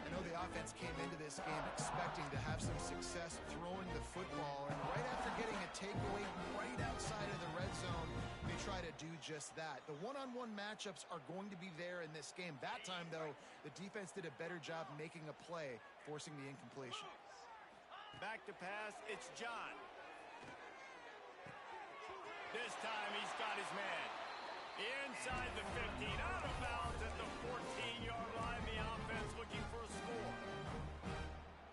I know the offense came into this game expecting to have some success throwing the football, and right after getting a takeaway right outside of the red zone, they try to do just that. The one-on-one matchups are going to be there in this game. That time, though, the defense did a better job making a play, forcing the incompletion. Back to pass, it's John. This time he's got his man. Inside the 15, out of bounds at the 14-yard line. The offense looking for a score.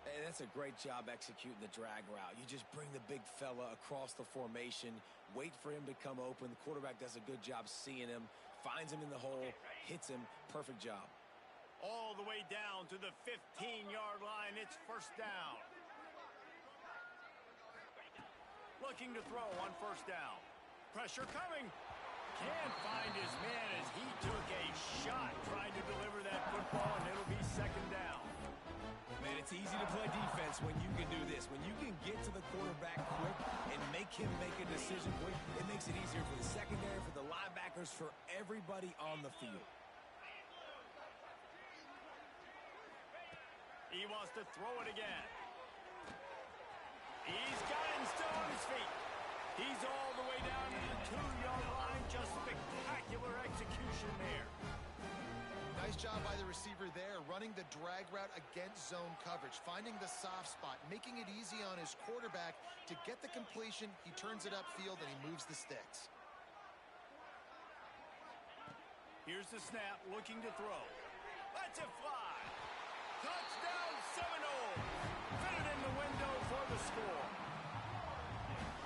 Hey, that's a great job executing the drag route. You just bring the big fella across the formation, wait for him to come open. The quarterback does a good job seeing him, finds him in the hole, hits him. Perfect job. All the way down to the 15-yard line. It's first down. Looking to throw on first down. Pressure coming. Can't find his man as he took a shot trying to deliver that football, and it'll be second down. Man, it's easy to play defense when you can do this. When you can get to the quarterback quick and make him make a decision quick, it makes it easier for the secondary, for the linebackers, for everybody on the field. He wants to throw it again. He's got him still on his feet. He's all the way down to the 2-yard line. Just spectacular execution there. Nice job by the receiver there, running the drag route against zone coverage, finding the soft spot, making it easy on his quarterback to get the completion. He turns it upfield, and he moves the sticks. Here's the snap, looking to throw. Lets it fly. Touchdown Seminoles. Fit it in the window for the score.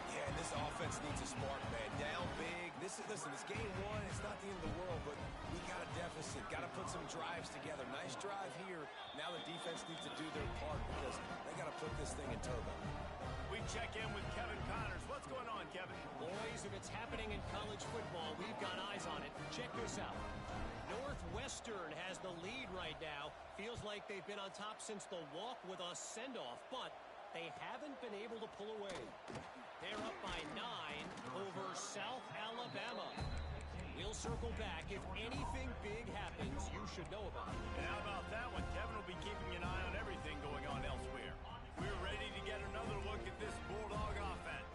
Yeah, and this offense needs a spark, man. Down big. Listen, it's game one. It's not the end of the world, but we got a deficit. Got to put some drives together. Nice drive here. Now the defense needs to do their part because they got to put this thing in turbo. We check in with Kevin Connors. What's going on, Kevin? Boys, if it's happening in college football, we've got eyes on it. Check this out. Northwestern has the lead right now. Feels like they've been on top since the walk with a send-off, but they haven't been able to pull away. They're up by 9 over South Alabama. We'll circle back. If anything big happens, you should know about it. And how about that one? Kevin will be keeping an eye on everything going on elsewhere. We're ready to get another look at this Bulldog offense.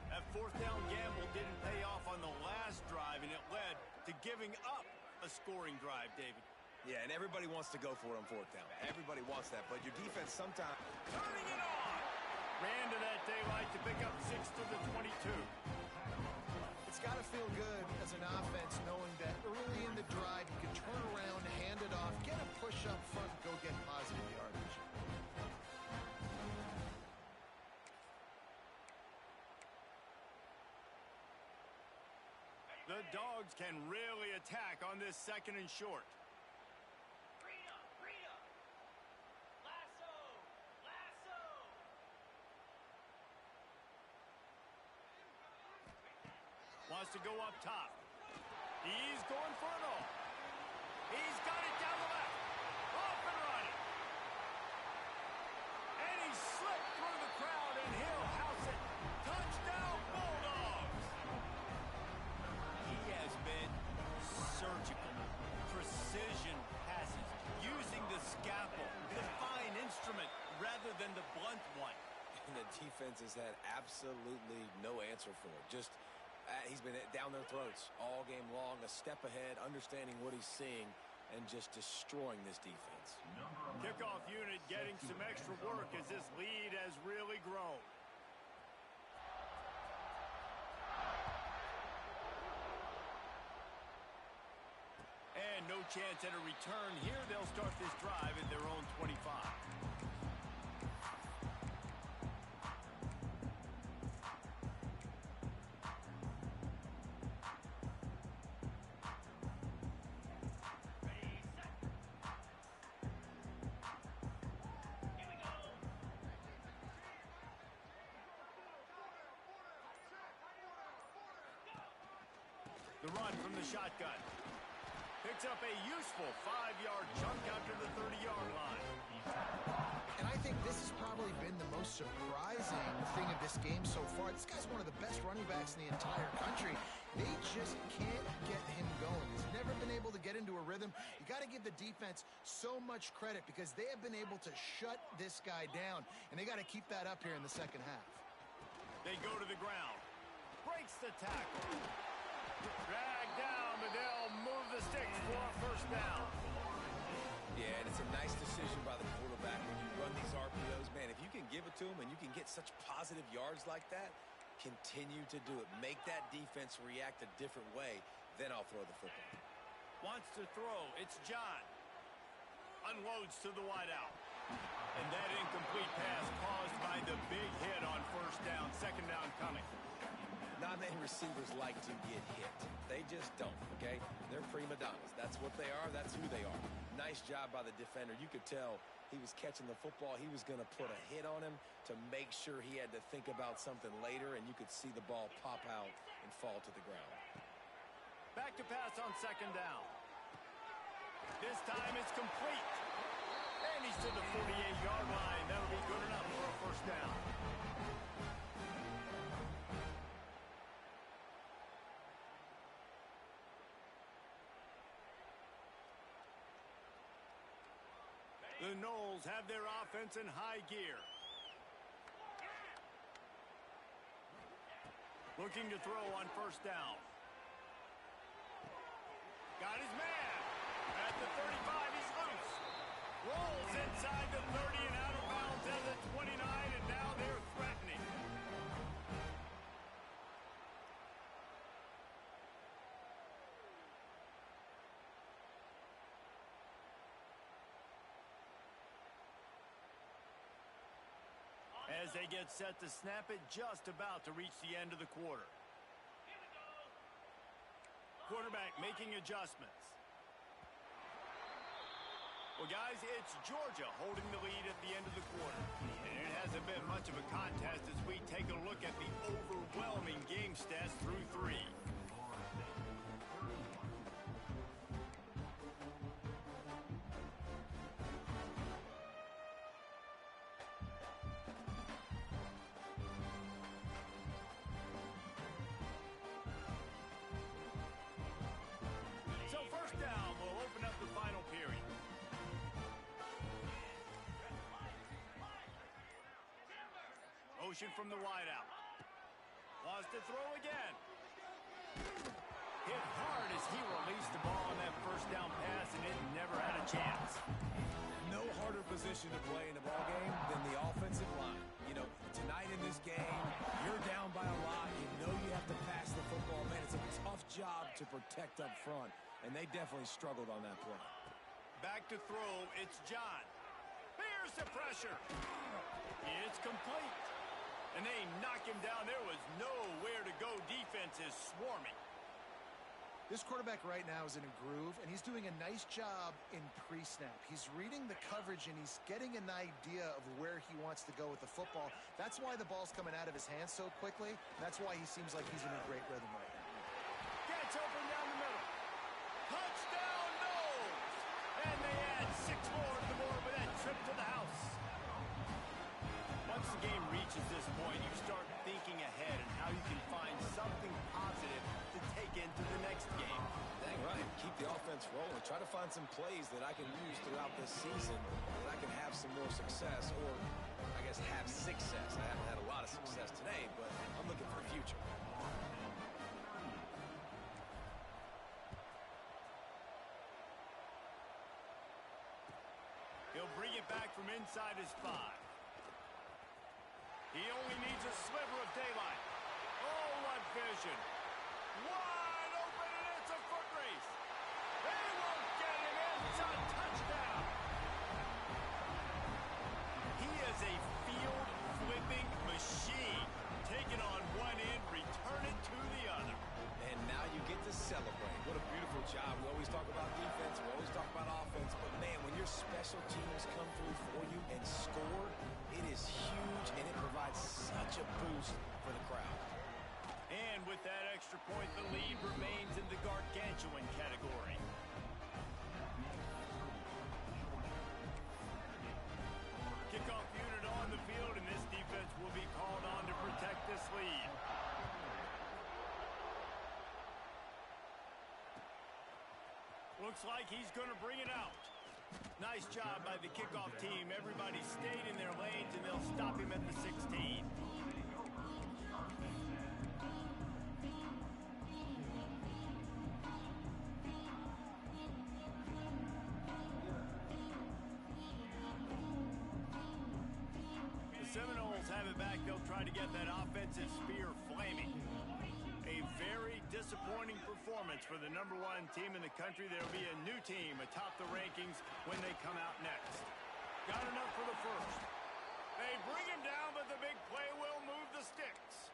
That fourth down gamble didn't pay off on the last drive, and it led to giving up a scoring drive, David. Yeah, and everybody wants to go for it on fourth down. Everybody wants that, but your defense sometimes... Turning it on! Ran to that daylight to pick up 6 to the 22. It's got to feel good as an offense knowing that early in the drive you can turn around, hand it off, get a push up front, and go get positive yardage. The Dogs can really attack on this second and short. Wants to go up top. He's going for it all. He's got it down the left. Off and running. And he slipped through the crowd, and he'll house it. Touchdown, Bulldogs. He has been surgical. Precision passes. Using the scalpel, the fine instrument, rather than the blunt one. And the defense has had absolutely no answer for it. Just... he's been down their throats all game long, a step ahead, understanding what he's seeing, and just destroying this defense. Kickoff unit getting some extra work as this lead has really grown. And no chance at a return here. They'll start this drive at their own 25. The run from the shotgun. Picks up a useful 5-yard chunk after the 30-yard line. And I think this has probably been the most surprising thing of this game so far. This guy's one of the best running backs in the entire country. They just can't get him going. He's never been able to get into a rhythm. You got to give the defense so much credit because they have been able to shut this guy down. And they got to keep that up here in the second half. They go to the ground. Breaks the tackle. Drag down, but they'll move the sticks for a first down. Yeah, and it's a nice decision by the quarterback when you run these RPOs. Man, if you can give it to him and you can get such positive yards like that, continue to do it. Make that defense react a different way, then I'll throw the football. Wants to throw. It's John. Unloads to the wideout. And that incomplete pass caused by the big hit on first down. Second down coming. Not many receivers like to get hit. They just don't, okay? They're prima donnas. That's what they are. That's who they are. Nice job by the defender. You could tell he was catching the football. He was going to put a hit on him to make sure he had to think about something later, and you could see the ball pop out and fall to the ground. Back to pass on second down. This time it's complete. And he's to the 48-yard line. That'll be good enough for a first down. The Noles have their offense in high gear. Looking to throw on first down. Got his man. At the 35, he's loose. Rolls inside the 30 and out of bounds at the 29, and now they're threatening. as they get set to snap it just about to reach the end of the quarter. Quarterback making adjustments. Well, guys, it's Georgia holding the lead at the end of the quarter. And it hasn't been much of a contest as we take a look at the overwhelming game stats through 3. So first down, we'll open up the final period. Motion from the wideout. Lost to throw again. Hit hard as he released the ball on that first down pass, and it never had a chance. No harder position to play in a ball game than the offensive line. You know, tonight in this game, you're down by a lot. You know you have to pass the football. Man, it's a tough job to protect up front, and they definitely struggled on that play. Back to throw, it's John. Here's the pressure. It's complete. And they knock him down. There was nowhere to go. Defense is swarming. This quarterback right now is in a groove, and he's doing a nice job in pre-snap. He's reading the coverage, and he's getting an idea of where he wants to go with the football. That's why the ball's coming out of his hands so quickly. That's why he seems like he's in a great rhythm right now. Gets open down the middle. Touchdown, Knowles! And they add 6 more to the board with that trip to the house. Once the game reaches this point, you start thinking ahead and how you can find something positive to take into the next game. Dang right. Keep the offense rolling. Try to find some plays that I can use throughout this season that I can have some more success, or I guess have success. I haven't had a lot of success today, but I'm looking for the future. He'll bring it back from inside his 5. He only needs a sliver of daylight. Oh, what vision. Wide open, and it's a foot race. They won't get him in. It's a touchdown. He is a field-flipping machine. Take it on one end, return it to the other. And now you get to celebrate. What a beautiful job. We always talk about defense. We always talk about offense. But, man, when your special teams come through for you and score, it is huge, and it provides such a boost for the crowd. And with that extra point, the lead remains in the gargantuan category. Kickoff unit on the field, and this defense will be called on to protect this lead. Looks like he's going to bring it out. Nice job by the kickoff team. Everybody stayed in their lanes, and they'll stop him at the 16. The Seminoles have it back. They'll try to get that offensive spear flaming. A very disappointing performance for the #1 team in the country. There will be a new team atop the rankings when they come out next. Got enough for the first. They bring him down, but the big play will move the sticks.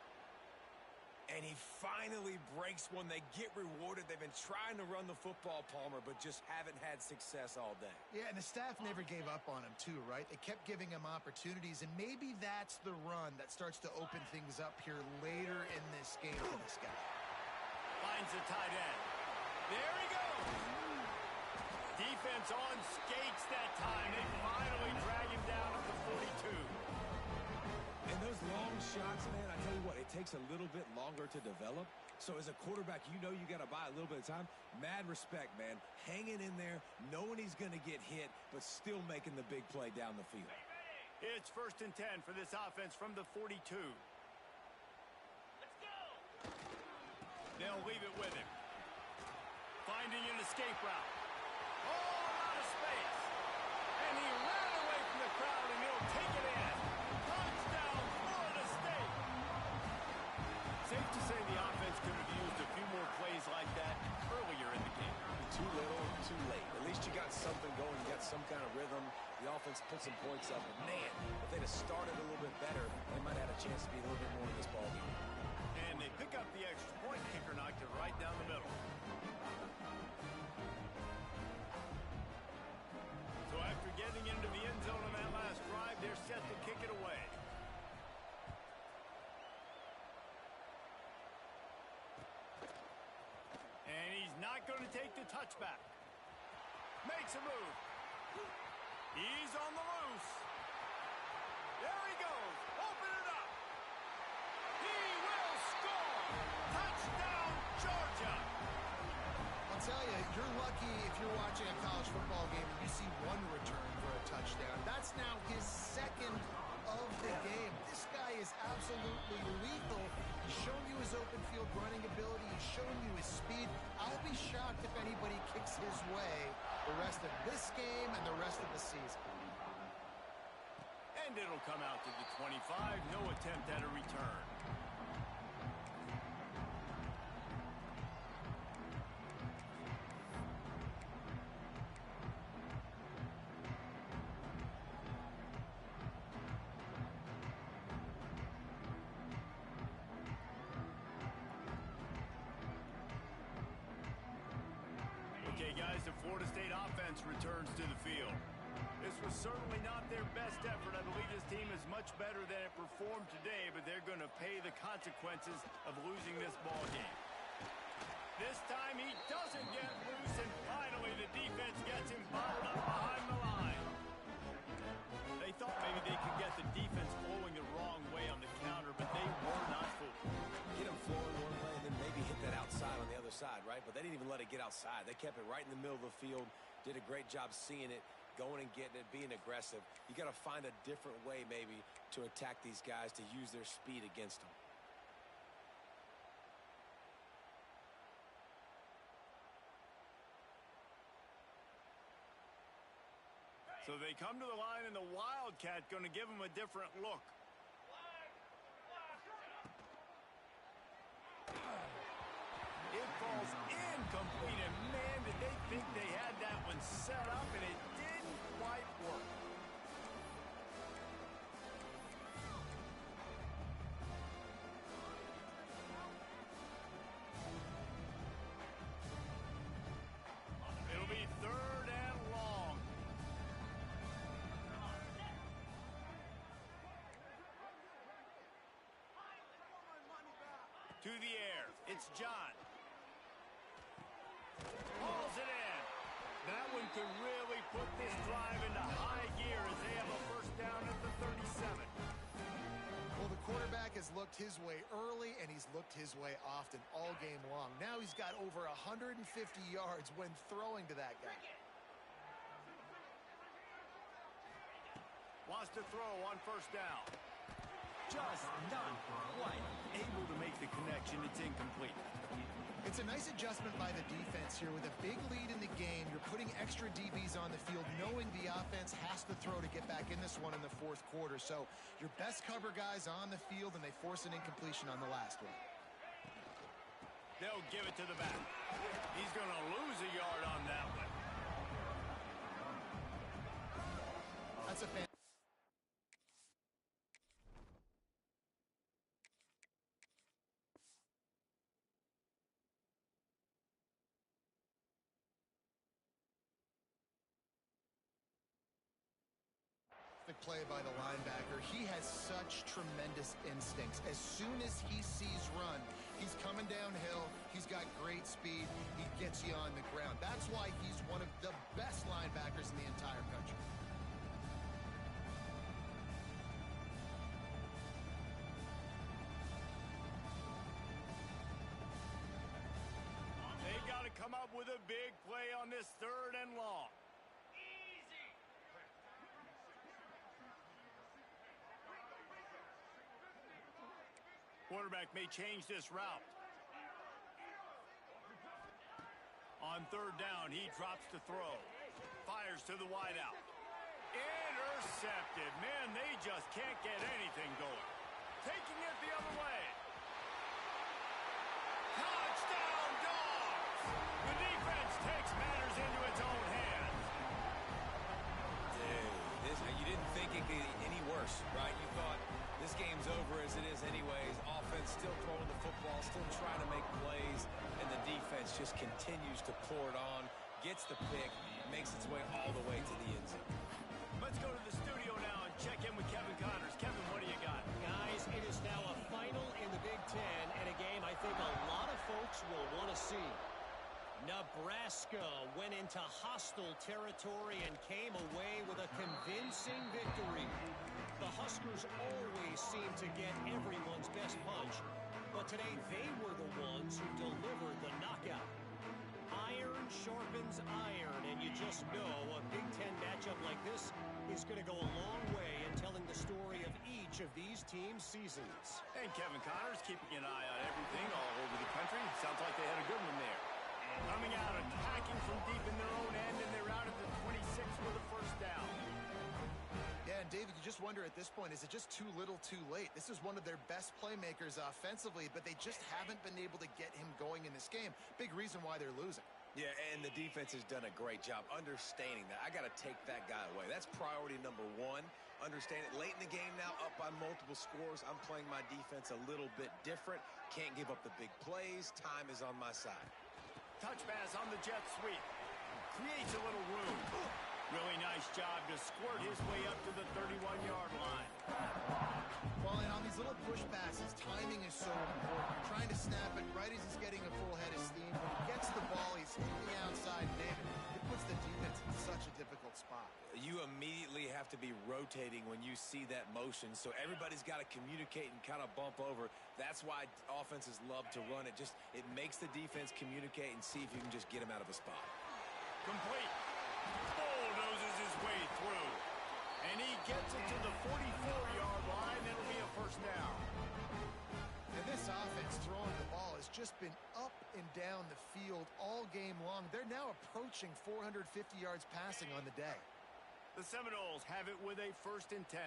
And he finally breaks one. They get rewarded. They've been trying to run the football, Palmer, but just haven't had success all day. Yeah, and the staff never gave up on him, too, right? They kept giving him opportunities, and maybe that's the run that starts to open things up here later in this game for this guy. Finds the tight end. There he goes. Defense on skates that time. They finally drag him down at the 42. And those long shots, man, I tell you what, it takes a little bit longer to develop. So as a quarterback, you know you got to buy a little bit of time. Mad respect, man. Hanging in there, knowing he's going to get hit, but still making the big play down the field. It's 1st and 10 for this offense from the 42. Let's go! They'll leave it with him. Finding an escape route. Oh, out of space. And he ran away from the crowd, and he'll take it in. Touchdown, Florida State. Safe to say the offense could have used a few more plays like that earlier in the game. Too little, too late. At least you got something going. You got some kind of rhythm. The offense put some points up, but man, if they'd have started a little bit better, they might have had a chance to be a little bit more in this ballgame. And they pick up the extra point. Kicker knocked it right down the middle. So after getting into the end zone on that last drive, they're set to kick it away. And he's not going to take the touchback. Makes a move. He's on the loose. There he goes. Open it up. He will score. Touchdown, Georgia. I'll tell you, you're lucky if you're watching a college football game and you see one return for a touchdown. That's now his second of the game. This guy is absolutely lethal. He's shown you his open field running ability. He's shown you his speed. I'll be shocked if anybody kicks his way the rest of this game and the rest of the season. And it'll come out to the 25. No attempt at a return. Okay, guys, the Florida State offense returns to the field. This was certainly not their best effort. I believe this team is much better than it performed today, but they're going to pay the consequences of losing this ball game. This time he doesn't get loose, and finally the defense gets him bottled up behind the line. They thought maybe they could get the defense flowing the wrong way on the counter, but they were not fooled. Get them flowing one way and then maybe hit that outside on the other side, right? But they didn't even let it get outside. They kept it right in the middle of the field, did a great job seeing it, going and getting it, being aggressive. You got to find a different way maybe to attack these guys, to use their speed against them. So they come to the line, and the Wildcat going to give them a different look. It falls incomplete, and man, did they think they had that one set up, and it didn't quite work. It'll be third and long. To the air, it's John. Hauls it in. That one could really put this drive into high gear as they have a first down at the 37. Well, the quarterback has looked his way early, and he's looked his way often all game long. Now he's got over 150 yards when throwing to that guy. Wants to throw on first down. Just not quite able to make the connection. It's incomplete. It's a nice adjustment by the defense here. With a big lead in the game, you're putting extra DBs on the field, knowing the offense has to throw to get back in this one in the fourth quarter. So your best cover guys on the field, and they force an incompletion on the last one. They'll give it to the back. He's going to lose a yard on that one. That's a fantastic. Play by the linebacker. He has such tremendous instincts. As soon as he sees run, he's coming downhill. He's got great speed. He gets you on the ground. That's why he's one of the best linebackers in the entire country. They got to come up with a big play on this third and long. Quarterback may change this route. On third down, he drops to throw. Fires to the wideout. Intercepted. Man, they just can't get anything going. Taking it the other way. Touchdown, Dogs! The defense takes matters into its own hands. Dang. defense just continues to pour it on, gets the pick, makes its way all the way to the end zone. Let's go to the studio now and check in with Kevin Connors. Kevin, what do you got? Guys, it is now a final in the Big Ten, and a game I think a lot of folks will want to see. Nebraska went into hostile territory and came away with a convincing victory. The Huskers always seem to get everyone's best punch, but today they were the ones who delivered the knockout. Iron sharpens iron, and you just know a Big Ten matchup like this is going to go a long way in telling the story of each of these teams' seasons. And Kevin Connors keeping an eye on everything all over the country. Sounds like they had a good one there. Coming out, attacking from deep in their own end, and they're out at the 26 with a first down. Yeah, and David, you just wonder at this point, is it just too little too late? This is one of their best playmakers offensively, but they just haven't been able to get him going in this game. Big reason why they're losing. Yeah, and the defense has done a great job understanding that. I got to take that guy away. That's priority number one. Understand it. Late in the game now, up by multiple scores. I'm playing my defense a little bit different. Can't give up the big plays. Time is on my side. Touch pass on the jet sweep. Creates a little room. Really nice job to squirt his way up to the 31-yard line. Well, and on these little push passes, timing is so important. You're trying to snap it right as he's getting a full head of steam. When he gets the ball, he's hitting the outside, David. It puts the defense in such a difficult spot. You immediately have to be rotating when you see that motion, so everybody's got to communicate and kind of bump over. That's why offenses love to run it. It makes the defense communicate and see if you can just get him out of a spot. Complete. Bulldozes his way through. And he gets it to the 44-yard line. It'll be a first down. And this offense throwing the ball has just been up and down the field all game long. They're now approaching 450 yards passing on the day. The Seminoles have it with a 1st and 10.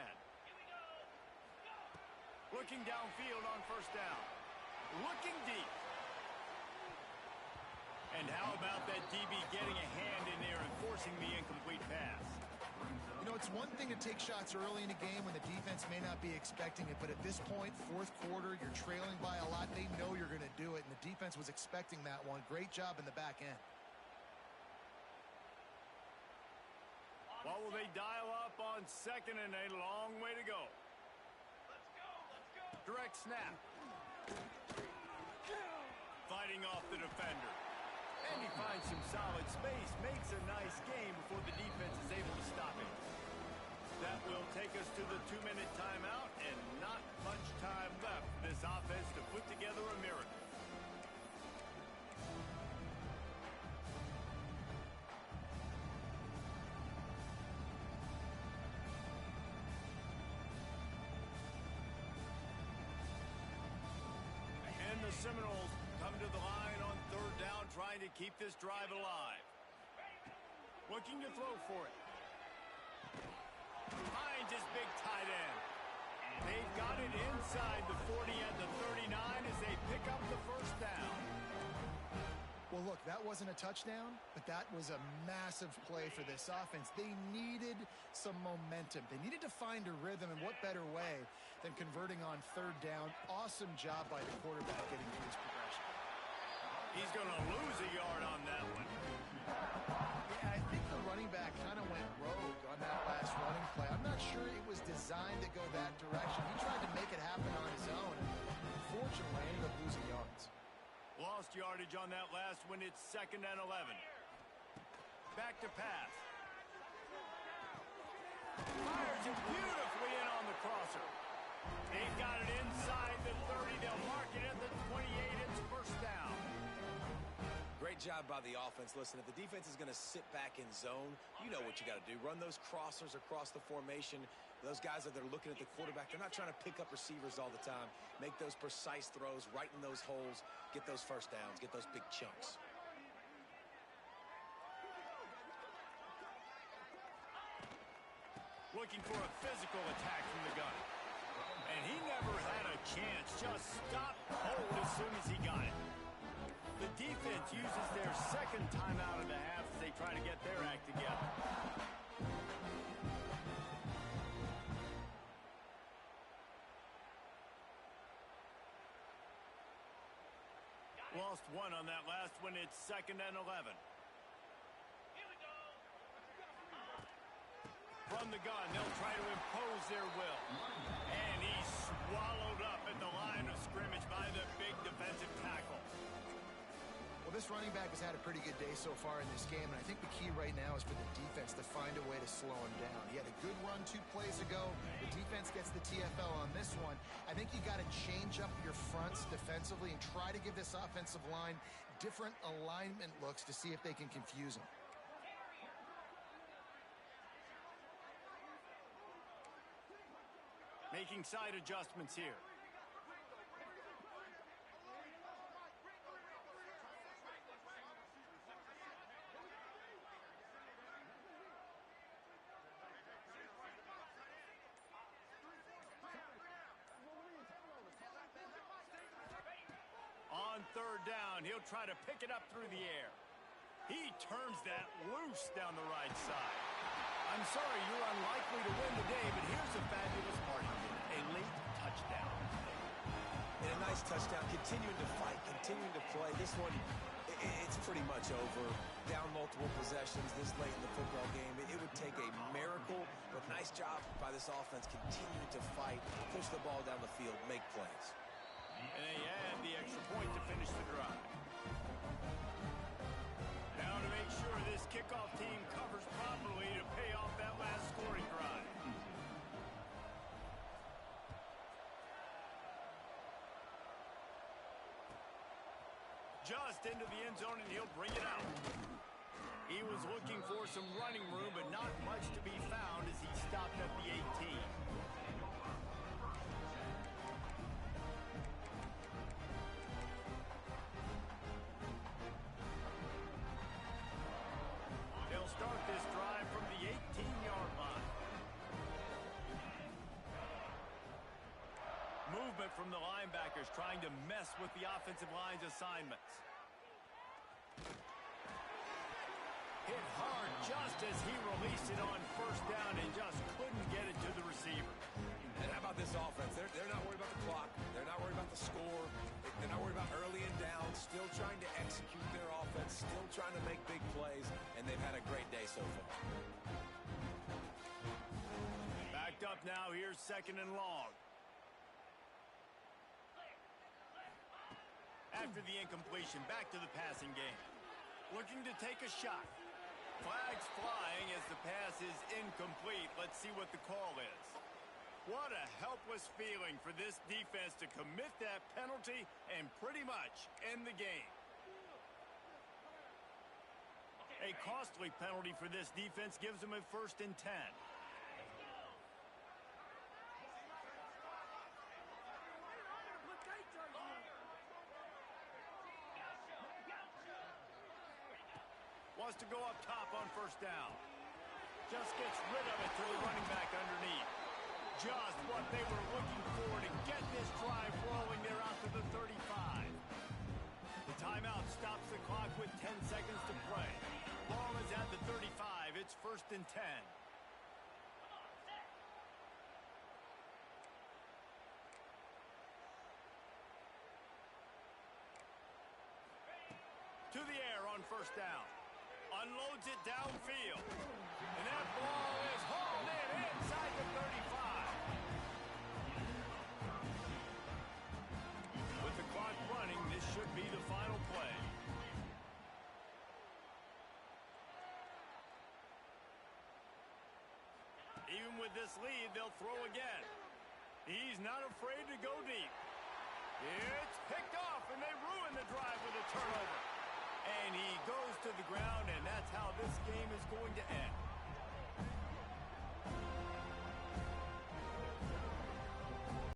Looking downfield on first down. Looking deep. And how about that DB getting a hand in there and forcing the incomplete pass? You know, it's one thing to take shots early in a game when the defense may not be expecting it, but at this point, fourth quarter, you're trailing by a lot. They know you're going to do it, and the defense was expecting that one. Great job in the back end. What will they dial up on 2nd and a long way to go? Let's go. Direct snap. Fighting off the defender. And he finds some solid space, makes a nice game before the defense is able to stop him. That will take us to the 2-minute timeout, and not much time left for this offense to put together a miracle. And the Seminoles come to the line on 3rd down, trying to keep this drive alive. Looking to throw for it. Finds his big tight end. They've got it inside the 40 and the 39 as they pick up the first down. Well, look, that wasn't a touchdown, but that was a massive play for this offense. They needed some momentum. They needed to find a rhythm, and what better way than converting on 3rd down. Awesome job by the quarterback getting through his progression. He's going to lose a yard on that one. Yeah, I think the running back kind of went rogue on that last running play. I'm not sure it was designed to go that direction. He tried to make it happen on his own. Unfortunately, ended up losing yards. Lost yardage on that last one. It's 2nd and 11. Back to pass. Fires it beautifully in on the crosser. They've got it inside the 30. They'll mark it at the 28. It's first down. Great job by the offense. Listen, if the defense is going to sit back in zone, you know what you got to do. Run those crossers across the formation. Those guys that they're looking at the quarterback, they're not trying to pick up receivers all the time. Make those precise throws, right in those holes, get those first downs, get those big chunks. Looking for a physical attack from the gun. And he never had a chance. Just stopped cold as soon as he got it. The defense uses their 2nd timeout of the half as they try to get their act together. Lost one on that last one. It's 2nd and 11. From the gun, they'll try to impose their will. And he's swallowed up at the line of scrimmage by the big defensive tackle. Well, this running back has had a pretty good day so far in this game, and I think the key right now is for the defense to find a way to slow him down. He had a good run 2 plays ago. The defense gets the TFL on this one. I think you got to change up your fronts defensively and try to give this offensive line different alignment looks to see if they can confuse him. Making side adjustments here. On 3rd down, he'll try to pick it up through the air. He turns that loose down the right side. I'm sorry, you're unlikely to win the day, but here's a fabulous party. A late touchdown. And a nice touchdown. Continuing to fight, continuing to play. This one, it's pretty much over. Down multiple possessions this late in the football game. It would take a miracle, but nice job by this offense continuing to fight, push the ball down the field, make plays. And they add the extra point to finish the drive. Now to make sure this kickoff team covers properly to pay off that last scoring drive. Just into the end zone, and he'll bring it out. He was looking for some running room, but not much to be found as he stopped at the 18. They'll start this drive from the 18-yard line. Movement from the linebackers trying to mess with the offensive line's assignments. Hit hard just as he released it on 1st down and just couldn't get it to the receiver. And how about this offense? They're not worried about the clock. They're not worried about the score. They're not worried about early and down. Still trying to execute their offense. Still trying to make big plays. And they've had a great day so far. Backed up now. Here's 2nd and long. After the incompletion, back to the passing game. Looking to take a shot. Flags flying as the pass is incomplete. Let's see what the call is. What a helpless feeling for this defense to commit that penalty and pretty much end the game. A costly penalty for this defense gives them a 1st and 10. Wants to go up top on 1st down. Just gets rid of it to the running back underneath. Just what they were looking for to get this drive rolling. They're out to the 35. The timeout stops the clock with 10 seconds to play. Ball is at the 35. It's 1st and 10. To the air on 1st down. Unloads it downfield. And that ball is hauled in inside the 35. With the clock running, this should be the final play. Even with this lead, they'll throw again. He's not afraid to go deep. It's picked off, and they ruin the drive with a turnover. And he goes to the ground, and that's how this game is going to end.